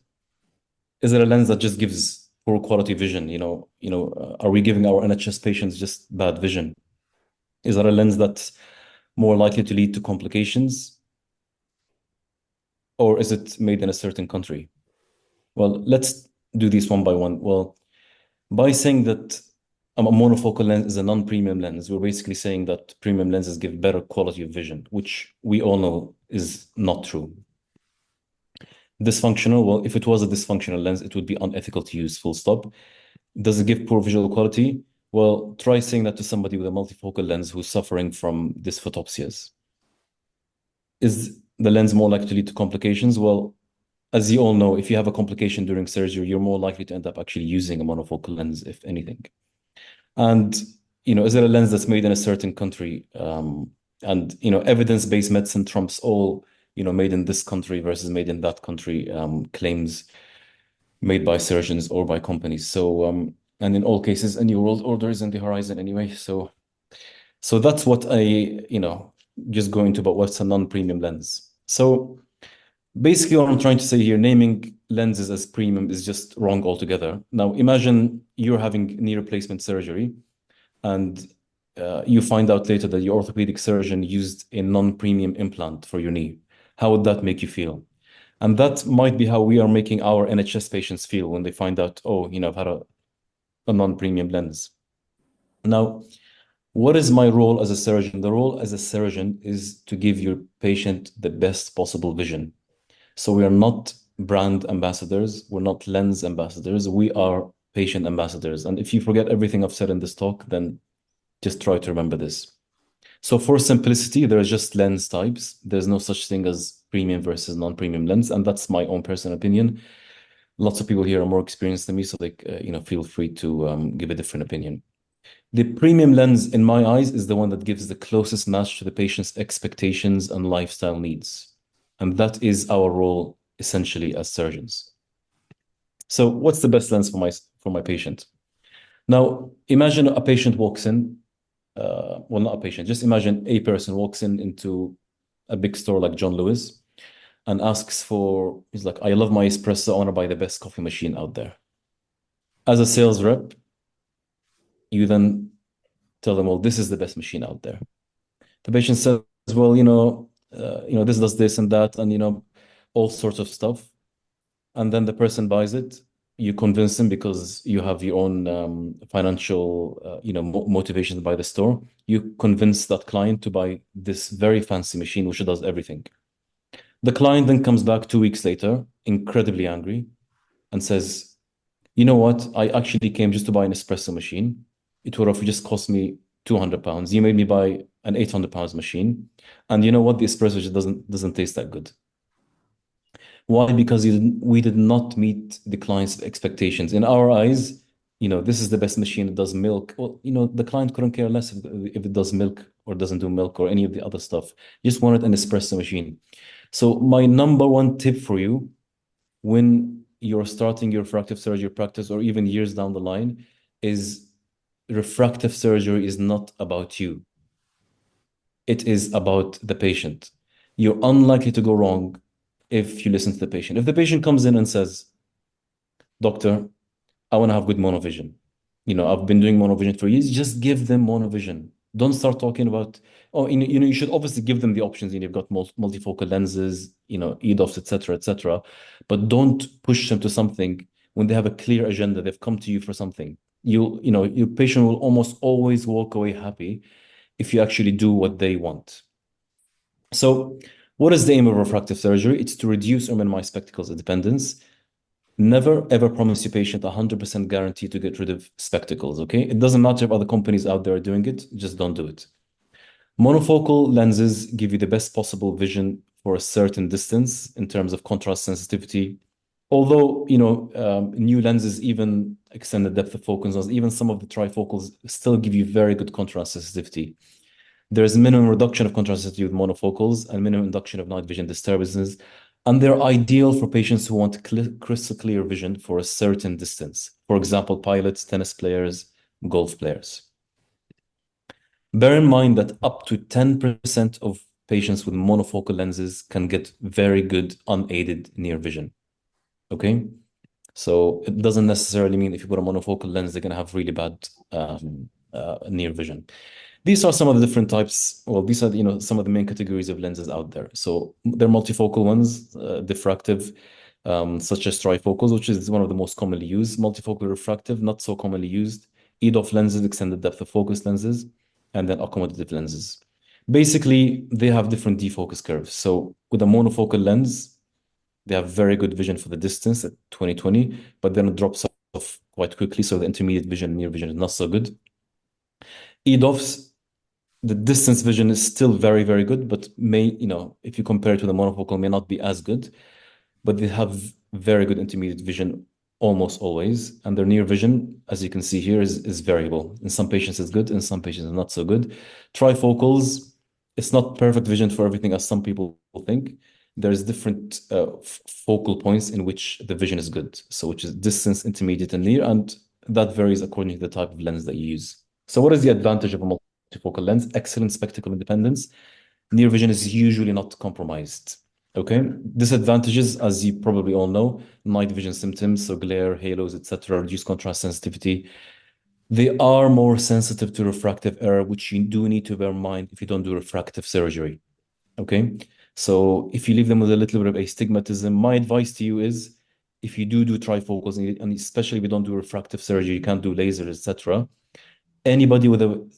Is it a lens that just gives poor quality vision? Are we giving our NHS patients just bad vision? Is that a lens that's more likely to lead to complications? Or is it made in a certain country? Well, let's do these one by one. Well, by saying that a monofocal lens is a non-premium lens, we're basically saying that premium lenses give better quality of vision, which we all know is not true. Dysfunctional, well, if it was a dysfunctional lens, it would be unethical to use, full stop. Does it give poor visual quality? Well, try saying that to somebody with a multifocal lens who's suffering from dysphotopsias. Is the lens more likely to lead to complications? Well, as you all know, if you have a complication during surgery, you're more likely to end up actually using a monofocal lens, if anything. And, is it a lens that's made in a certain country? And, evidence-based medicine trumps all, made in this country versus made in that country claims made by surgeons or by companies. So, and in all cases, a new world order is on the horizon anyway. So that's what just going to about what's a non-premium lens. So basically what I'm trying to say here, naming lenses as premium is just wrong altogether. Now, imagine you're having knee replacement surgery and you find out later that your orthopedic surgeon used a non-premium implant for your knee. How would that make you feel? And that might be how we are making our NHS patients feel when they find out, oh, I've had a non-premium lens. Now, what is my role as a surgeon? The role as a surgeon is to give your patient the best possible vision. So we are not brand ambassadors. We're not lens ambassadors. We are patient ambassadors. And if you forget everything I've said in this talk, then just try to remember this. So for simplicity, there are just lens types. There's no such thing as premium versus non-premium lens. And that's my own personal opinion. Lots of people here are more experienced than me, so they, feel free to give a different opinion. The premium lens, in my eyes, is the one that gives the closest match to the patient's expectations and lifestyle needs. And that is our role, essentially, as surgeons. So what's the best lens for my patient? Now, imagine a patient walks in, well, not a patient, just imagine a person walks into a big store like John Lewis and asks he's like, I love my espresso, I want to buy the best coffee machine out there. As a sales rep, you then tell them, well, this is the best machine out there. The patient says, well, this does this and that, and, all sorts of stuff. And then the person buys it. You convince them because you have your own financial, motivations by the store. You convince that client to buy this very fancy machine, which does everything. The client then comes back 2 weeks later, incredibly angry, and says, you know what? I actually came just to buy an espresso machine. It would have just cost me £200. You made me buy an £800 machine. And you know what? The espresso just doesn't taste that good. Why? Because we did not meet the client's expectations. In our eyes, this is the best machine. It does milk. Well, the client couldn't care less if it does milk or doesn't do milk or any of the other stuff. Just wanted an espresso machine. So my number one tip for you when you're starting your refractive surgery practice or even years down the line is refractive surgery is not about you. It is about the patient. You're unlikely to go wrong if you listen to the patient. If the patient comes in and says, doctor, I want to have good monovision. I've been doing monovision for years. Just give them monovision. Don't start talking about, you should obviously give them the options. You've got multifocal lenses, EDOFs, etc. But don't push them to something when they have a clear agenda. They've come to you for something. Your patient will almost always walk away happy if you actually do what they want. So what is the aim of refractive surgery? It's to reduce or minimize spectacles dependence. Never, ever promise your patient 100% guarantee to get rid of spectacles, okay? It doesn't matter if other companies out there are doing it, just don't do it. Monofocal lenses give you the best possible vision for a certain distance in terms of contrast sensitivity. Although, new lenses even extend the depth of focus, even some of the trifocals still give you very good contrast sensitivity. There's minimum reduction of contrast sensitivity with monofocals and minimum induction of night vision disturbances. And they're ideal for patients who want crystal clear vision for a certain distance. For example, pilots, tennis players, golf players. Bear in mind that up to 10% of patients with monofocal lenses can get very good unaided near vision. Okay? So it doesn't necessarily mean if you put a monofocal lens, they're going to have really bad near vision. These are some of the different types. Well, these are some of the main categories of lenses out there. So they're multifocal ones, diffractive, such as trifocals, which is one of the most commonly used. Multifocal refractive, not so commonly used. EDOF lenses, extended depth of focus lenses, and then accommodative lenses. Basically, they have different defocus curves. So with a monofocal lens, they have very good vision for the distance at 20/20, but then it drops off quite quickly. So the intermediate vision, near vision is not so good. EDOFs, the distance vision is still very, very good, but if you compare it to the monofocal, may not be as good, but they have very good intermediate vision almost always. And their near vision, as you can see here, is variable. In some patients it's good, in some patients it's not so good. Trifocals, it's not perfect vision for everything as some people think. There's different focal points in which the vision is good. So which is distance, intermediate, and near, and that varies according to the type of lens that you use. So what is the advantage of a multifocal lens? Excellent spectacle independence. Near vision is usually not compromised. Okay. Disadvantages, as you probably all know, night vision symptoms, so glare, halos, etc., reduced contrast sensitivity. They are more sensitive to refractive error, which you do need to bear in mind if you don't do refractive surgery. Okay. So if you leave them with a little bit of astigmatism, my advice to you is if you do trifocals, and especially if you don't do refractive surgery, you can't do lasers, etc. Anybody with a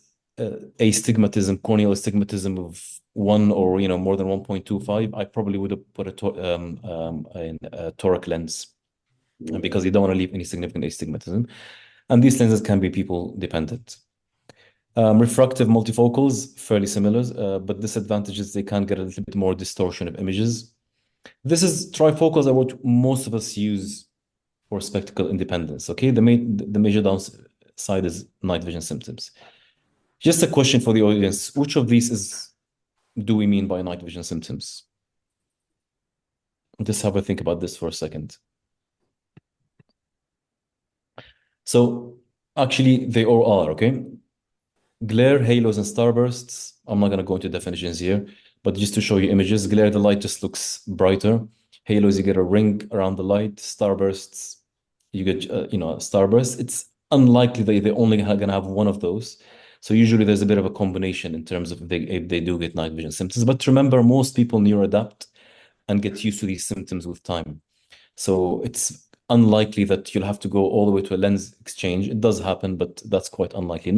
astigmatism, corneal astigmatism of 1 or more than 1.25, I probably would have put a toric lens because you don't want to leave any significant astigmatism. And these lenses can be people dependent. Refractive multifocals, fairly similar, but disadvantages, they can get a little bit more distortion of images. This is trifocals are what most of us use for spectacle independence. Okay, the major downside is night vision symptoms. Just a question for the audience: which of these do we mean by night vision symptoms? Just have a think about this for a second. So actually, they all are, okay? Glare, halos, and starbursts. I'm not going to go into definitions here, but just to show you images, glare, the light just looks brighter. Halos, you get a ring around the light. Starbursts, you get, starbursts. It's unlikely that they're only going to have one of those. So usually there's a bit of a combination in terms of if they do get night vision symptoms. But remember, most people neuroadapt and get used to these symptoms with time. So it's unlikely that you'll have to go all the way to a lens exchange. It does happen, but that's quite unlikely.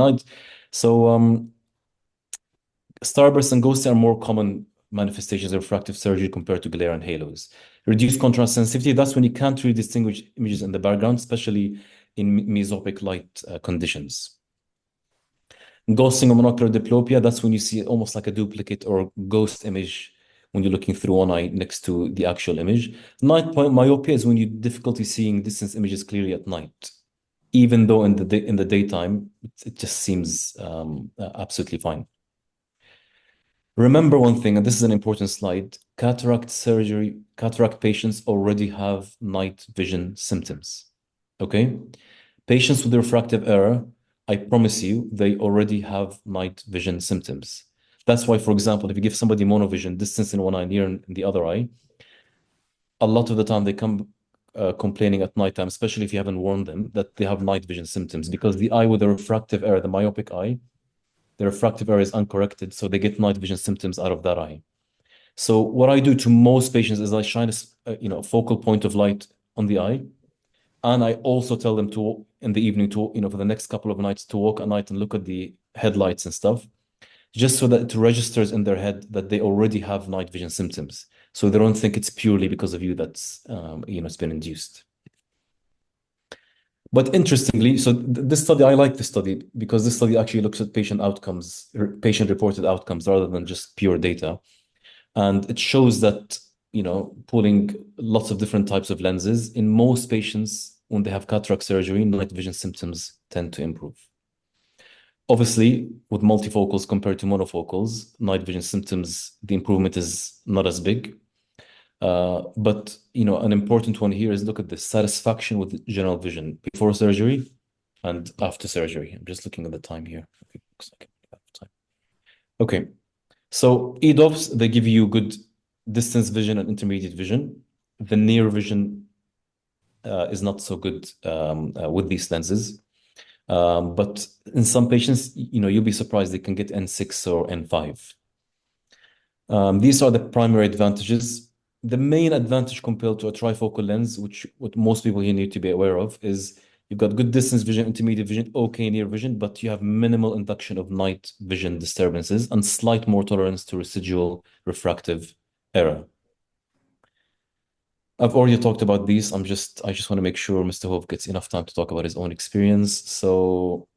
So starbursts and ghosting are more common manifestations of refractive surgery compared to glare and halos. Reduced contrast sensitivity, that's when you can't really distinguish images in the background, especially in mesopic light conditions. Ghosting or monocular diplopia, that's when you see almost like a duplicate or ghost image when you're looking through one eye next to the actual image. Night myopia is when you have difficulty seeing distance images clearly at night, even though in the daytime, it just seems absolutely fine. Remember one thing, and this is an important slide: cataract patients already have night vision symptoms. Okay? Patients with refractive error, I promise you, they already have night vision symptoms. That's why, for example, if you give somebody monovision, distance in one eye, near in the other eye, a lot of the time they come complaining at nighttime, especially if you haven't warned them, that they have night vision symptoms, because the eye with the refractive error, the myopic eye, the refractive error is uncorrected, so they get night vision symptoms out of that eye. So what I do to most patients is I shine a focal point of light on the eye, and I also tell them to, in the evening, to for the next couple of nights, to walk at night and look at the headlights and stuff, just so that it registers in their head that they already have night vision symptoms, so they don't think it's purely because of you that's it's been induced. But interestingly, so this study, I like this study because this study actually looks at patient outcomes, patient-reported outcomes, rather than just pure data. And it shows that, pulling lots of different types of lenses, in most patients, when they have cataract surgery, night vision symptoms tend to improve. Obviously, with multifocals compared to monofocals, night vision symptoms, the improvement is not as big. But an important one here is look at the satisfaction with general vision before surgery and after surgery. I'm just looking at the time here. Okay, looks like I have time. Okay, so EDOFs, they give you good distance vision and intermediate vision. The near vision is not so good with these lenses. But in some patients, you'll be surprised they can get N6 or N5. These are the primary advantages. The main advantage compared to a trifocal lens, which what most people here need to be aware of, is you've got good distance vision, intermediate vision, okay near vision, but you have minimal induction of night vision disturbances and slight more tolerance to residual refractive error. I've already talked about these. I just want to make sure Mr. Hove gets enough time to talk about his own experience. So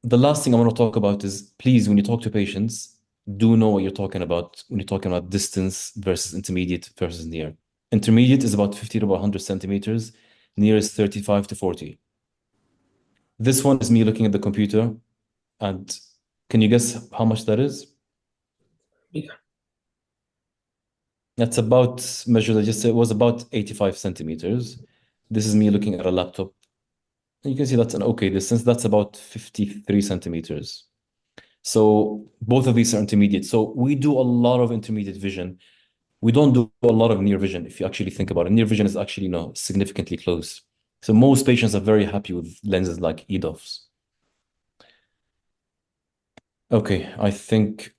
the last thing I want to talk about is, please, when you talk to patients, do know what you're talking about when you're talking about distance versus intermediate versus near. Intermediate is about 50 to about 100 centimeters. Near is 35 to 40. This one is me looking at the computer, and can you guess how much that is? Yeah. That's about measured, I just said it was about 85 centimeters. This is me looking at a laptop. And you can see that's an okay distance. That's about 53 centimeters. So both of these are intermediate. So we do a lot of intermediate vision. We don't do a lot of near vision, if you actually think about it. Near vision is actually, significantly close. So most patients are very happy with lenses like EDOFs. Okay, I think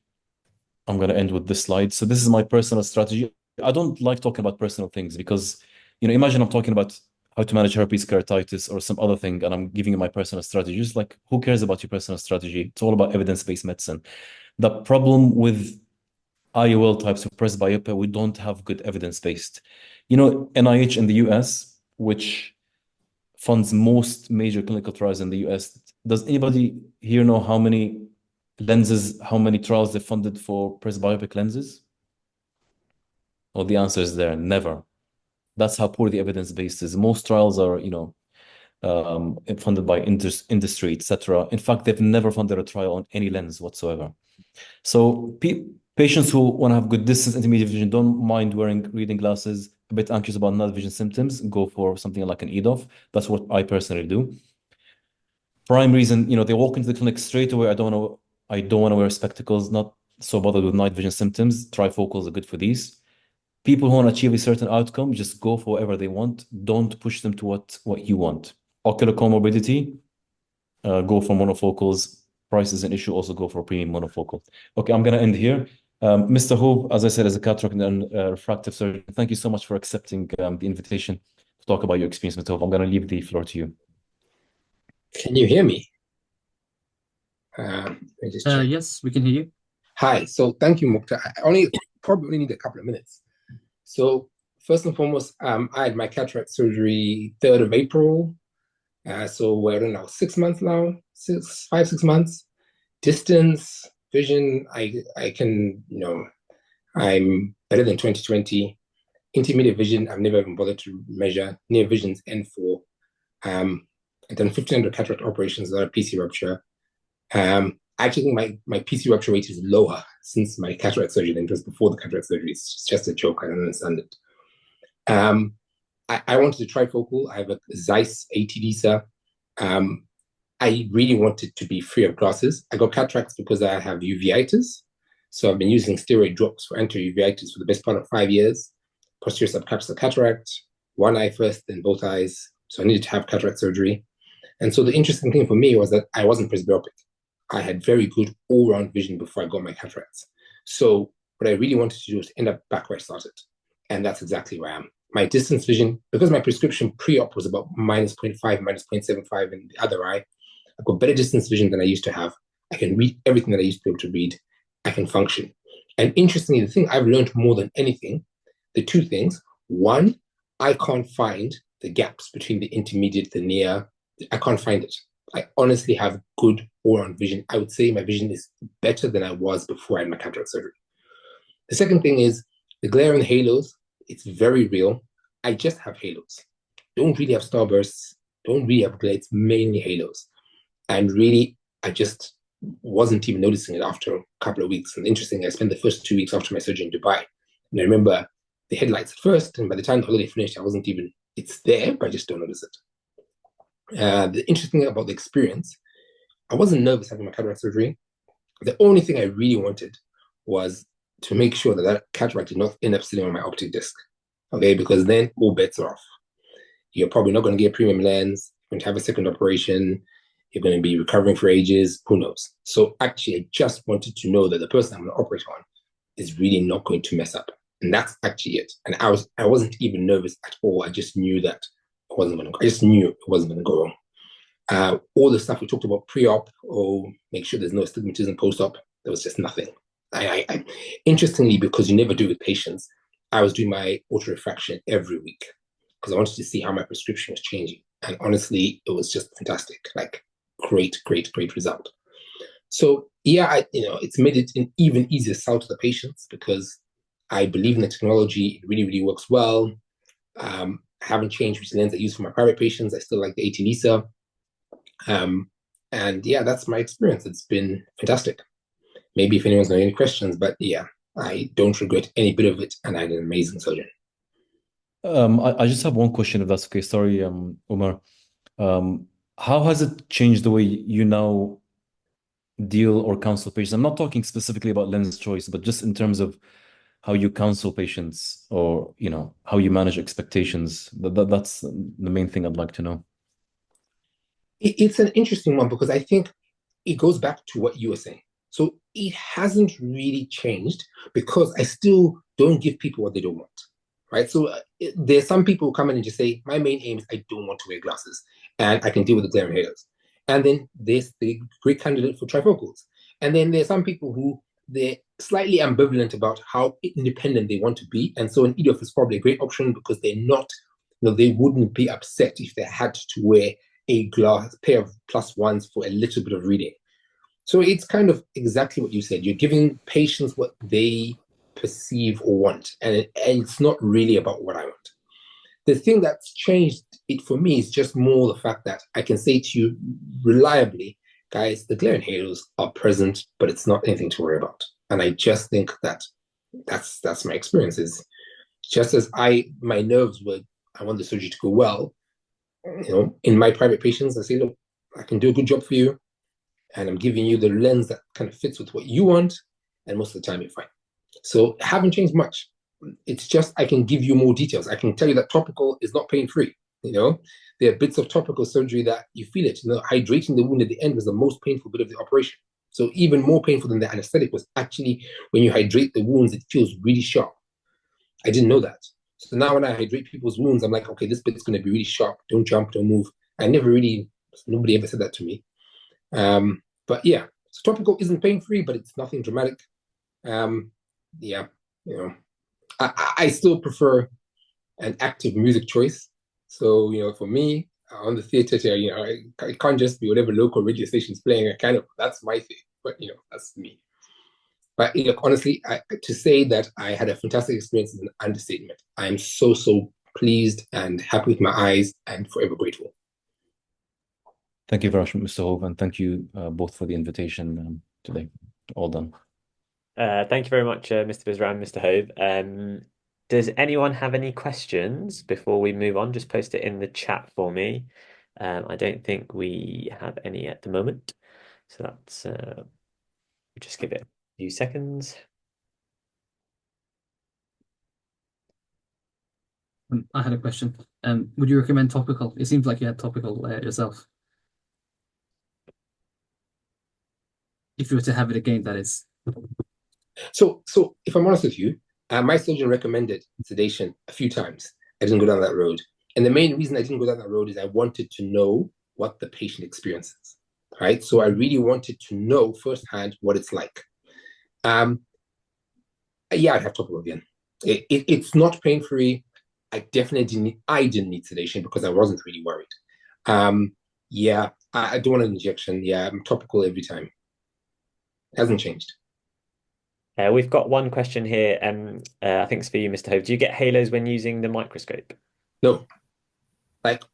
I'm going to end with this slide. So this is my personal strategy. I don't like talking about personal things because, imagine I'm talking about how to manage herpes keratitis or some other thing, and I'm giving you my personal strategy. Just like, who cares about your personal strategy? It's all about evidence-based medicine. The problem with IOL types of presbyopia, we don't have good evidence-based. NIH in the US, which funds most major clinical trials in the US, does anybody here know how many trials they funded for presbyopic lenses? Well, the answer is there, never. That's how poor the evidence-based is. Most trials are, funded by industry, etc. In fact, they've never funded a trial on any lens whatsoever. So patients who want to have good distance, intermediate vision, don't mind wearing reading glasses, a bit anxious about night vision symptoms, go for something like an EDOF. That's what I personally do. Prime reason, they walk into the clinic straight away. I don't want to wear spectacles, not so bothered with night vision symptoms. Trifocals are good for these. People who want to achieve a certain outcome, just go for whatever they want. Don't push them to what you want. Ocular comorbidity, go for monofocals. Price is an issue, also go for premium monofocal. Okay, I'm going to end here. Mr. Hope, as I said, is a cataract and refractive surgeon. Thank you so much for accepting the invitation to talk about your experience, Mr. Hope. I'm going to leave the floor to you. Can you hear me? Let me just check. Yes, we can hear you. Hi. So thank you, Mukhtar. I probably need a couple of minutes. So first and foremost, I had my cataract surgery 3rd of April. So we're in now 6 months now, 6 months. Distance, vision, I can, I'm better than 20/20. Intermediate vision, I've never even bothered to measure. Near vision's N4. I've done 1,500 cataract operations without a PC rupture. I actually think my PC rupture rate is lower since my cataract surgery than just before the cataract surgery. It's just a joke. I don't understand it. I wanted a trifocal. I have a Zeiss ATD. I really wanted to be free of glasses. I got cataracts because I have uveitis. So I've been using steroid drops for anti-uveitis for the best part of 5 years. Posterior subcapsular cataract, one eye first, then both eyes. So I needed to have cataract surgery. And so the interesting thing for me was that I wasn't presbyopic. I had very good all-round vision before I got my cataracts. So what I really wanted to do was end up back where I started. And that's exactly where I am. My distance vision, because my prescription pre-op was about -0.5, -0.75 in the other eye, I've got better distance vision than I used to have. I can read everything that I used to be able to read. I can function. And interestingly, the thing I've learned more than anything, the two things, one, I can't find the gaps between the intermediate, the near. I can't find it. I honestly have good all-round vision. I would say my vision is better than I was before I had my cataract surgery. The second thing is the glare and the halos. It's very real. I just have halos. Don't really have starbursts. Don't really have glare. It's mainly halos. And really, I just wasn't even noticing it after a couple of weeks. And interesting, I spent the first 2 weeks after my surgery in Dubai. And I remember the headlights at first, and by the time the holiday finished, it's there, but I just don't notice it. The interesting thing about the experience, I wasn't nervous having my cataract surgery. The only thing I really wanted was to make sure that cataract did not end up sitting on my optic disc. Okay, because then all bets are off. You're probably not going to get a premium lens. You're going to have a second operation. You're going to be recovering for ages. Who knows? So actually, I just wanted to know that the person I'm going to operate on is really not going to mess up. And that's actually it. And I wasn't even nervous at all. I just knew that it wasn't going to go. I just knew it wasn't going to go wrong. All the stuff we talked about pre-op, make sure there's no astigmatism post-op, there was just nothing. I interestingly, because you never do with patients, I was doing my auto-refraction every week because I wanted to see how my prescription was changing. And honestly, it was just fantastic. Like great result. So yeah, it's made it an even easier sell to the patients because I believe in the technology. It really works well. I haven't changed which lens I use for my private patients. I still like the 80 Lisa. And yeah, that's my experience. It's been fantastic. Maybe if anyone's got any questions, but yeah, I don't regret any bit of it, and I had an amazing surgeon. I just have one question, if that's okay. Sorry, Umar. How has it changed the way you now deal or counsel patients? I'm not talking specifically about lens choice, but just in terms of how you counsel patients or, how you manage expectations. That's the main thing I'd like to know. It's an interesting one because I think it goes back to what you were saying. So it hasn't really changed because I still don't give people what they don't want, right? So there's some people who come in and just say, my main aim is I don't want to wear glasses and I can deal with the glare and halos. And then there's the great candidate for trifocals. And then there's some people who they're slightly ambivalent about how independent they want to be. And so an EDOF is probably a great option because they're not, they wouldn't be upset if they had to wear a pair of +1s for a little bit of reading. So it's kind of exactly what you said. You're giving patients what they perceive or want, and it's not really about what I want. The thing that's changed it for me is just more the fact that I can say to you reliably, guys, the glare and halos are present, but it's not anything to worry about. And I just think that that's my experience. Is just as my nerves were, I want the surgery to go well. In my private patients, I say, look, I can do a good job for you, and I'm giving you the lens that kind of fits with what you want, and most of the time you're fine. So I haven't changed much. It's just I can give you more details. I can tell you that topical is not pain-free. There are bits of topical surgery that you feel it. Hydrating the wound at the end was the most painful bit of the operation. So even more painful than the anesthetic was actually when you hydrate the wounds, it feels really sharp. I didn't know that. So now when I hydrate people's wounds, I'm like, okay, this bit's going to be really sharp. Don't jump, don't move. Nobody ever said that to me. But yeah, so topical isn't pain-free, but it's nothing dramatic. I still prefer an active music choice. So, for me, on the theater chair, it can't just be whatever local radio station's playing. That's my thing, but, that's me. But honestly, to say that I had a fantastic experience is an understatement. I am so pleased and happy with my eyes and forever grateful. Thank you very much, Mr. Hove, and thank you both for the invitation today. All done. Thank you very much, Mr. Bizrah and Mr. Hove. Does anyone have any questions before we move on? Just post it in the chat for me. I don't think we have any at the moment. So that's just give it a few seconds. I had a question. Would you recommend topical? It seems like you had topical yourself. If you were to have it again, that is. So if I'm honest with you, my surgeon recommended sedation a few times. I didn't go down that road. And the main reason I didn't go down that road is I wanted to know what the patient experiences, right? So I really wanted to know firsthand what it's like. Yeah, I'd have topical again. It's not pain-free. I didn't need sedation because I wasn't really worried. Yeah, I don't want an injection. Yeah, I'm topical every time. Hasn't changed. We've got one question here. I think it's for you, Mr. Hove. Do you get halos when using the microscope? No.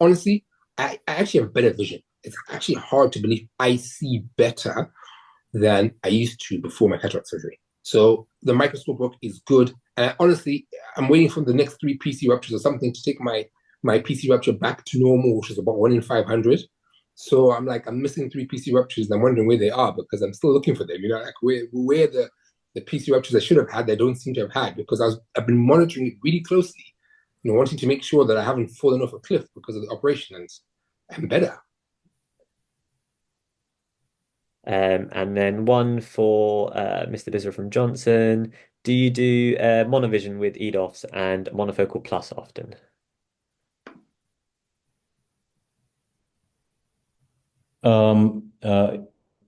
Honestly, I actually have better vision. It's actually hard to believe I see better than I used to before my cataract surgery. So the microscope work is good. And honestly, I'm waiting for the next 3 PC ruptures or something to take my PC rupture back to normal, which is about 1 in 500. So I'm missing 3 PC ruptures and I'm wondering where they are because I'm still looking for them. Where the PC ruptures I should have had, I don't seem to have had because I've been monitoring it really closely, wanting to make sure that I haven't fallen off a cliff because of the operation, and I'm better. And then one for Mr. Bizrah from Johnson. Do you do monovision with EDOFs and monofocal plus often?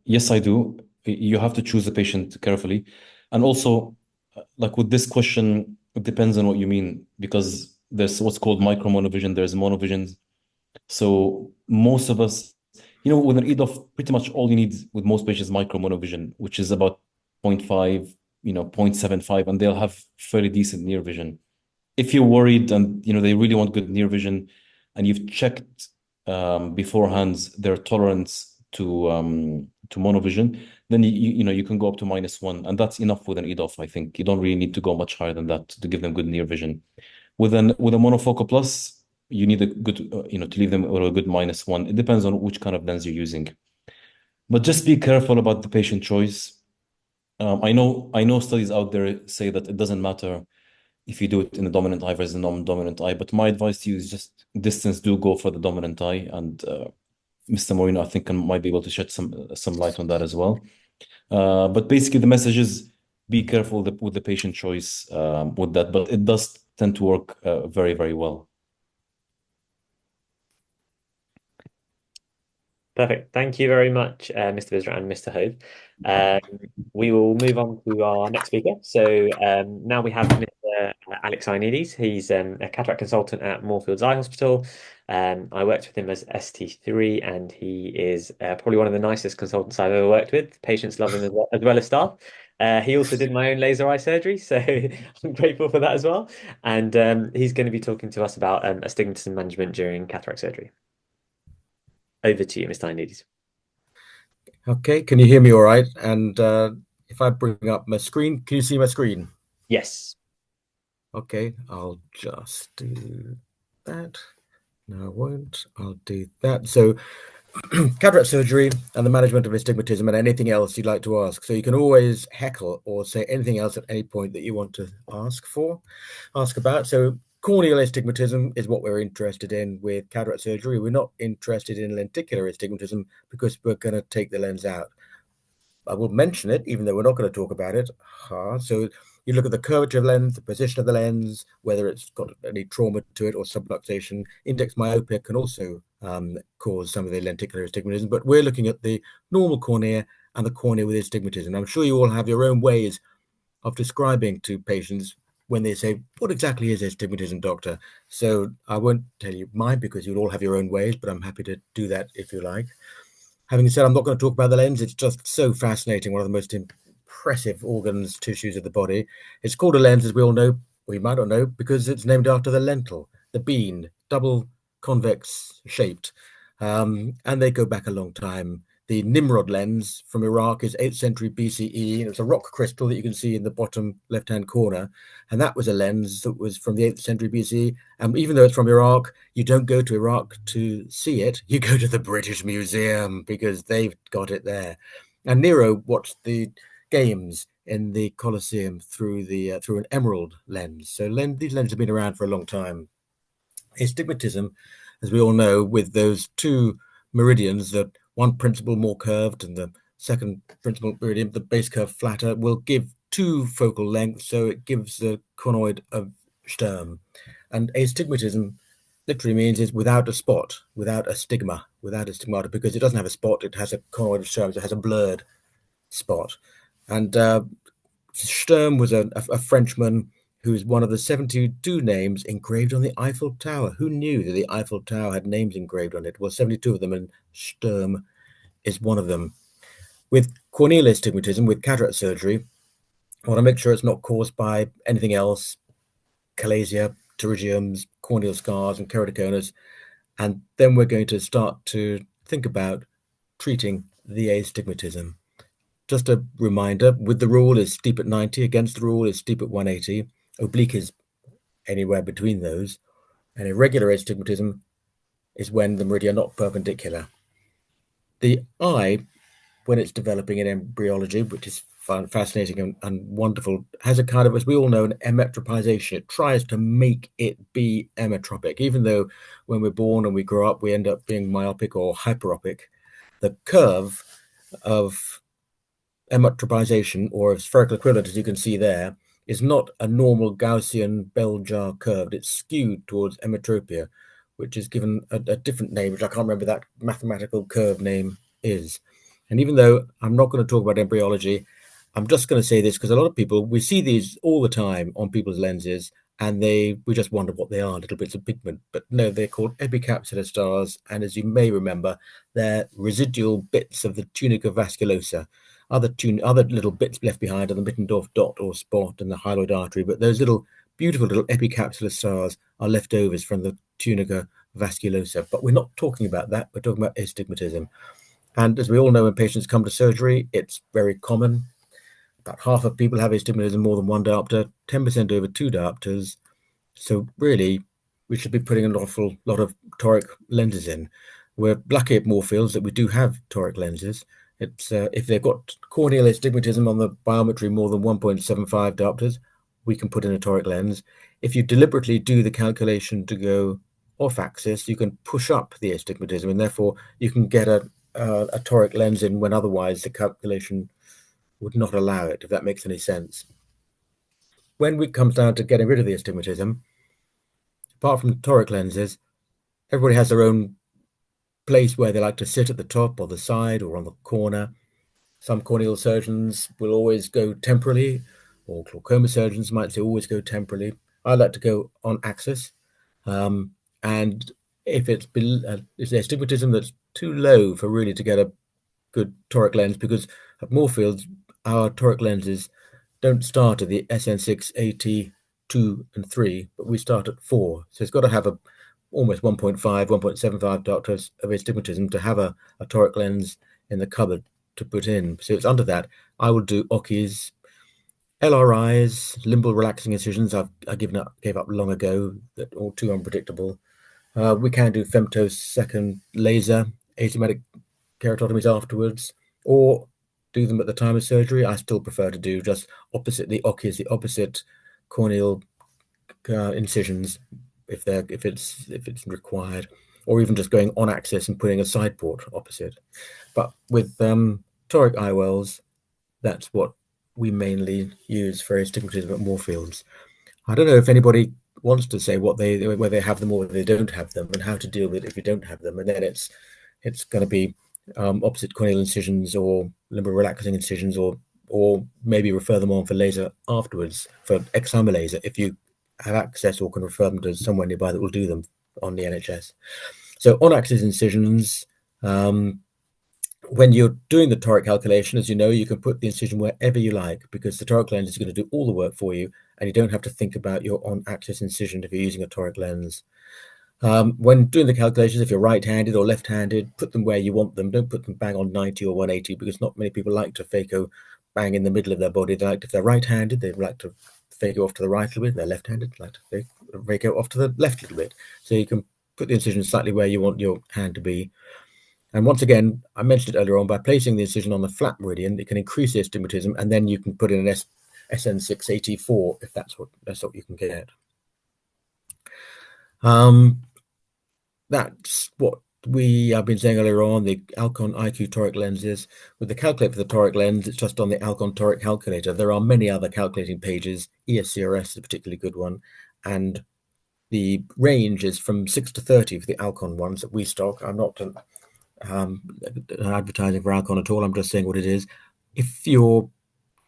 Yes, I do. You have to choose the patient carefully. And also, with this question, it depends on what you mean, because there's what's called micro monovision, there's monovision. So most of us with an EDOF, pretty much all you need with most patients is micro monovision, which is about 0.5, 0.75, and they'll have fairly decent near vision. If you're worried and they really want good near vision, and you've checked beforehand their tolerance to monovision, then you can go up to -1, and that's enough with an EDOF. I think you don't really need to go much higher than that to give them good near vision. With a monofocal plus, you need a good to leave them with a good -1. It depends on which kind of lens you're using, but just be careful about the patient choice. I know studies out there say that it doesn't matter if you do it in the dominant eye versus the non-dominant eye, but my advice to you is just distance, do go for the dominant eye, and Mr. Maurino, I think, might be able to shed some light on that as well. But basically, the message is be careful with the patient choice with that, but it does tend to work very, very well. Perfect. Thank you very much, Mr. Bizrah and Mr. Hove. We will move on to our next speaker. So now we have Mr. Alex Ionides. He's a cataract consultant at Moorfields Eye Hospital. I worked with him as ST3, and he is probably one of the nicest consultants I've ever worked with. Patients love him as well as staff. He also did my own laser eye surgery, so I'm grateful for that as well. And he's going to be talking to us about astigmatism management during cataract surgery. Over to you, Mr. Ionides. Okay, can you hear me all right? And if I bring up my screen, can you see my screen? Yes. Okay, I'll just do that. No, I won't. I'll do that. So cataract surgery and the management of astigmatism and anything else you'd like to ask. So you can always heckle or say anything else at any point that you want to ask about. So corneal astigmatism is what we're interested in with cataract surgery. We're not interested in lenticular astigmatism because we're going to take the lens out. I will mention it, even though we're not going to talk about it. So you look at the curvature of the lens, the position of the lens, whether it's got any trauma to it or subluxation. Index myopia can also cause some of the lenticular astigmatism, but we're looking at the normal cornea and the cornea with astigmatism. I'm sure you all have your own ways of describing to patients when they say, what exactly is astigmatism, doctor? So I won't tell you mine because you'll all have your own ways, but I'm happy to do that if you like. Having said, I'm not going to talk about the lens. It's just so fascinating, one of the most impressive organs, tissues of the body. It's called a lens, as we all know, or you might not know, because it's named after the lentil, the bean, double convex shaped. And they go back a long time. The Nimrod lens from Iraq is 8th century BCE. And it's a rock crystal that you can see in the bottom left-hand corner. And that was a lens that was from the 8th century BCE. And even though it's from Iraq, you don't go to Iraq to see it. You go to the British Museum because they've got it there. And Nero watched the games in the Colosseum through an emerald lens. So these lenses have been around for a long time. Astigmatism, as we all know, with those two meridians, that one principal more curved and the second principal meridian, the base curve flatter, will give two focal lengths, so it gives the conoid of Sturm. And astigmatism literally means is without a spot, without a stigma, without a stigmata, because it doesn't have a spot, it has a conoid of Sturm, so it has a blurred spot. And Sturm was a Frenchman who's one of the 72 names engraved on the Eiffel Tower. Who knew that the Eiffel Tower had names engraved on it? Well, 72 of them, and Sturm is one of them. With corneal astigmatism, with cataract surgery, I want to make sure it's not caused by anything else, chalasia, pterygiums, corneal scars, and keratoconus. And then we're going to start to think about treating the astigmatism. Just a reminder, with the rule is steep at 90, against the rule is steep at 180. Oblique is anywhere between those. And irregular astigmatism is when the meridia are not perpendicular. The eye, when it's developing in embryology, which is fascinating and wonderful, has a kind of, as we all know, an emmetropization. It tries to make it be emmetropic, even though when we're born and we grow up, we end up being myopic or hyperopic. The curve of emmetropization, or spherical equivalent, as you can see there, is not a normal Gaussian bell jar curve. It's skewed towards emmetropia, which is given a different name, which I can't remember that mathematical curve name is. And even though I'm not going to talk about embryology, I'm just going to say this because a lot of people, we see these all the time on people's lenses, and we just wonder what they are, little bits of pigment. But no, they're called epicapsular stars, and as you may remember, they're residual bits of the tunica vasculosa. Other little bits left behind are the Mittendorf dot or spot and the hyaloid artery, but those little beautiful little epicapsular stars are leftovers from the tunica vasculosa. But we're not talking about that. We're talking about astigmatism. And as we all know, when patients come to surgery, it's very common. About half of people have astigmatism more than one diopter, 10% over 2 diopters. So really, we should be putting an awful lot of toric lenses in. We're lucky at Moorfields that we do have toric lenses. It's if they've got corneal astigmatism on the biometry more than 1.75 diopters, we can put in a toric lens. If you deliberately do the calculation to go off axis, you can push up the astigmatism, and therefore you can get a toric lens in when otherwise the calculation would not allow it, if that makes any sense. When it comes down to getting rid of the astigmatism, apart from toric lenses, everybody has their own place where they like to sit, at the top or the side or on the corner. Some corneal surgeons will always go temporally, or glaucoma surgeons might say always go temporally. I like to go on axis. And if it's the astigmatism that's too low for really to get a good toric lens, because at Moorfields, our toric lenses don't start at the SN6, AT 2 and 3, but we start at 4. So it's got to have almost 1.5, 1.75 diopters of astigmatism to have a toric lens in the cupboard to put in. So it's under that. I will do Ockies, LRIs, limbal relaxing incisions. I gave up long ago. That all too unpredictable. We can do femtosecond laser asymptomatic keratotomies afterwards, or do them at the time of surgery. I still prefer to do just opposite the Ockies, the opposite corneal incisions, if it's required, or even just going on axis and putting a side port opposite. But with toric IOLs, that's what we mainly use for astigmatism at Moorfields. I don't know if anybody wants to say whether they have them or they don't have them, and how to deal with it if you don't have them. And then it's going to be opposite corneal incisions or limbal relaxing incisions, or maybe refer them on for laser afterwards, for excimer laser, if you have access or can refer them to somewhere nearby that will do them on the NHS. So on axis incisions, when you're doing the toric calculation, as you know, you can put the incision wherever you like, because the toric lens is going to do all the work for you, and you don't have to think about your on-axis incision if you're using a toric lens. When doing the calculations, if you're right-handed or left-handed, put them where you want them. Don't put them bang on 90 or 180, because not many people like to phaco bang in the middle of their body. If they're right-handed, they like to phaco off to the right a little bit. If they're left-handed, they like to phaco off to the left a little bit. So you can put the incision slightly where you want your hand to be. And once again, I mentioned it earlier on, by placing the incision on the flat meridian, it can increase the astigmatism, and then you can put in an SN6 AT4 if that's what you can get. That's what I've been saying earlier on, the Alcon IQ toric lenses. With the calculator for the toric lens, it's just on the Alcon toric calculator. There are many other calculating pages. ESCRS is a particularly good one, and the range is from 6 to 30 for the Alcon ones that we stock. I'm not advertising for Alcon at all. I'm just saying what it is. If your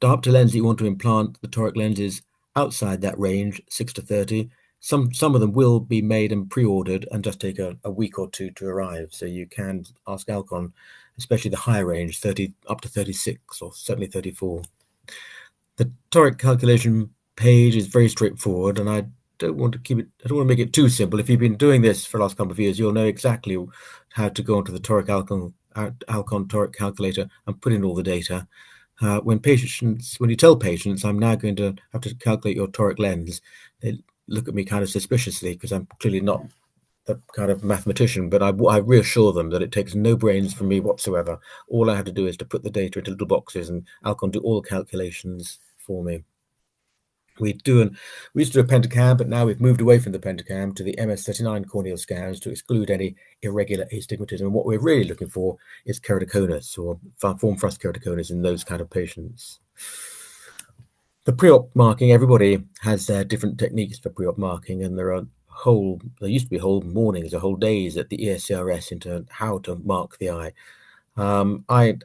diopter lens that you want to implant, the toric lens is outside that range, 6 to 30. Some of them will be made and pre-ordered and just take a week or two to arrive. So you can ask Alcon, especially the higher range, 30 up to 36 or certainly 34. The toric calculation page is very straightforward, and I don't want to make it too simple. If you've been doing this for the last couple of years, you'll know exactly how to go onto the toric Alcon toric calculator and put in all the data. When you tell patients, I'm now going to have to calculate your toric lens, they look at me kind of suspiciously, because I'm clearly not the kind of mathematician, but I reassure them that it takes no brains from me whatsoever. All I have to do is to put the data into little boxes, and Alcon do all the calculations for me. We used to do a pentacam, but now we've moved away from the pentacam to the MS39 corneal scans to exclude any irregular astigmatism. And what we're really looking for is keratoconus, or form thrust keratoconus, in those kind of patients. The pre-op marking, everybody has their different techniques for pre-op marking, and there used to be whole mornings or whole days at the ESCRS into how to mark the eye. I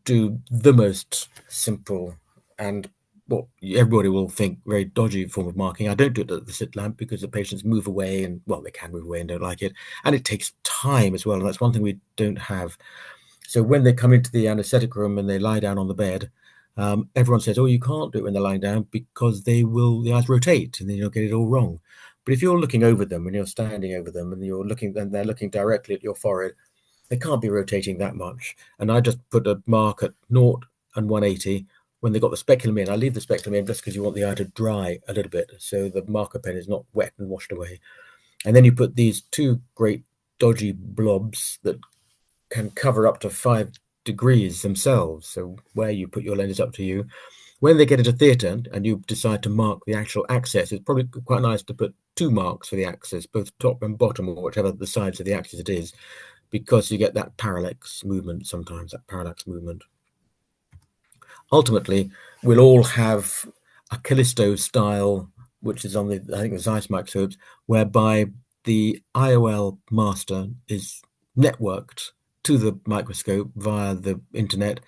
do the most simple and what everybody will think very dodgy form of marking. I don't do it at the slit lamp because the patients move away, and well, they can move away and don't like it, and it takes time as well, and that's one thing we don't have. So when they come into the anesthetic room and they lie down on the bed, everyone says, "Oh, you can't do it when they're lying down because the eyes rotate, and then you'll get it all wrong." But if you're looking over them and you're standing over them and they're looking directly at your forehead, they can't be rotating that much. And I just put a mark at 0 and 180 when they got the speculum in. I leave the speculum in just because you want the eye to dry a little bit, so the marker pen is not wet and washed away. And then you put these two great dodgy blobs that can cover up to 5 degrees themselves. So where you put your lens is up to you. When they get into theatre and you decide to mark the actual axis, it's probably quite nice to put 2 marks for the axis, both top and bottom, or whichever the sides of the axis it is, because you get that parallax movement sometimes, that parallax movement. Ultimately, we'll all have a Callisto style, which is on the, I think, the Zeiss microscopes, whereby the IOL master is networked to the microscope via the internet,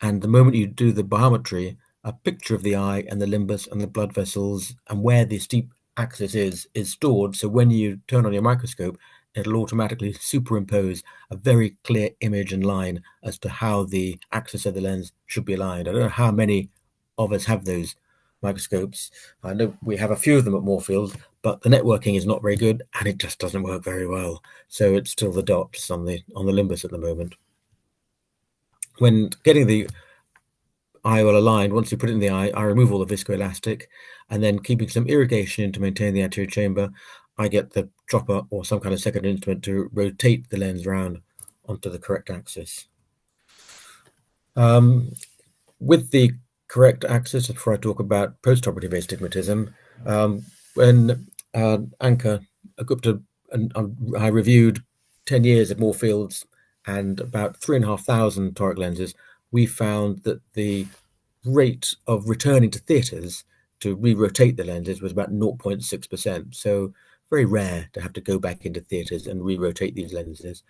and the moment you do the biometry, a picture of the eye and the limbus and the blood vessels and where the steep axis is stored. So when you turn on your microscope, it'll automatically superimpose a very clear image and line as to how the axis of the lens should be aligned. I don't know how many of us have those microscopes. I know we have a few of them at Moorfields, but the networking is not very good and it just doesn't work very well. So it's still the dots on the limbus at the moment. When getting the IOL aligned, once you put it in the eye, I remove all the viscoelastic, and then keeping some irrigation in to maintain the anterior chamber, I get the dropper or some kind of second instrument to rotate the lens around onto the correct axis. With the correct axis, before I talk about postoperative astigmatism, when Anka Gupta and I reviewed 10 years of Moorfields and about 3,500 toric lenses, we found that the rate of returning to theatres to re-rotate the lenses was about 0.6%. So very rare to have to go back into theatres and re-rotate these lenses.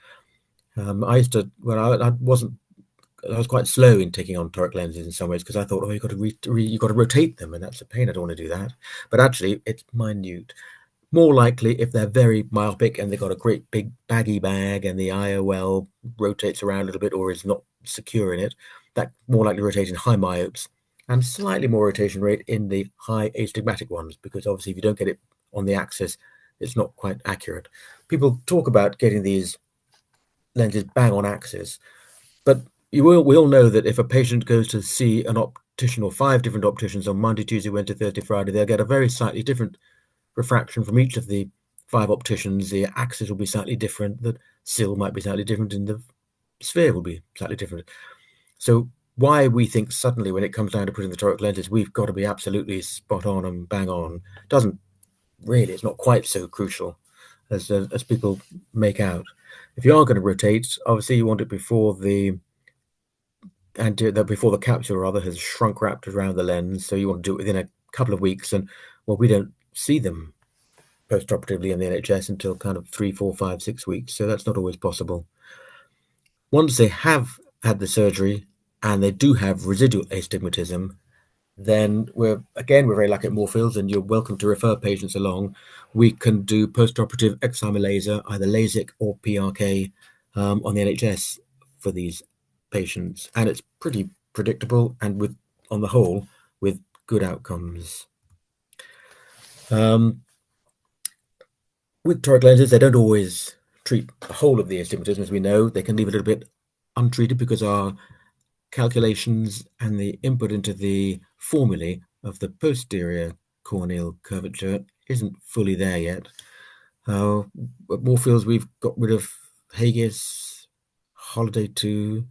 I used to, well, I was quite slow in taking on toric lenses in some ways because I thought, oh, you've got to rotate them, and that's a pain. I don't want to do that. But actually, it's minute. More likely, if they're very myopic and they've got a great big baggy bag and the IOL rotates around a little bit or is not secure in it, that more likely rotate in high myopes, and slightly more rotation rate in the high astigmatic ones, because obviously if you don't get it on the axis, it's not quite accurate. People talk about getting these lenses bang on axis, but we all know that if a patient goes to see an optician or 5 different opticians on Monday, Tuesday, Wednesday, Thursday, Friday, they'll get a very slightly different refraction from each of the 5 opticians. The axis will be slightly different, the sill might be slightly different, and the sphere will be slightly different. So why we think suddenly when it comes down to putting the toric lenses, we've got to be absolutely spot on and bang on, doesn't really, it's not quite so crucial as people make out. If you are going to rotate, obviously you want it before the capsule rather has shrunk wrapped around the lens, so you want to do it within a couple of weeks. And well, we don't see them post-operatively in the NHS until kind of 3, 4, 5, 6 weeks, so that's not always possible. Once they have had the surgery and they do have residual astigmatism, then we're very lucky at Moorfields, and you're welcome to refer patients along. We can do post-operative excimer laser, either LASIK or PRK, on the NHS for these patients, and it's pretty predictable and on the whole with good outcomes. With toric lenses, they don't always treat the whole of the astigmatism, as we know. They can leave a little bit untreated because our calculations and the input into the formulae of the posterior corneal curvature isn't fully there yet. At Moorfields, we've got rid of Haigis, Holiday 2,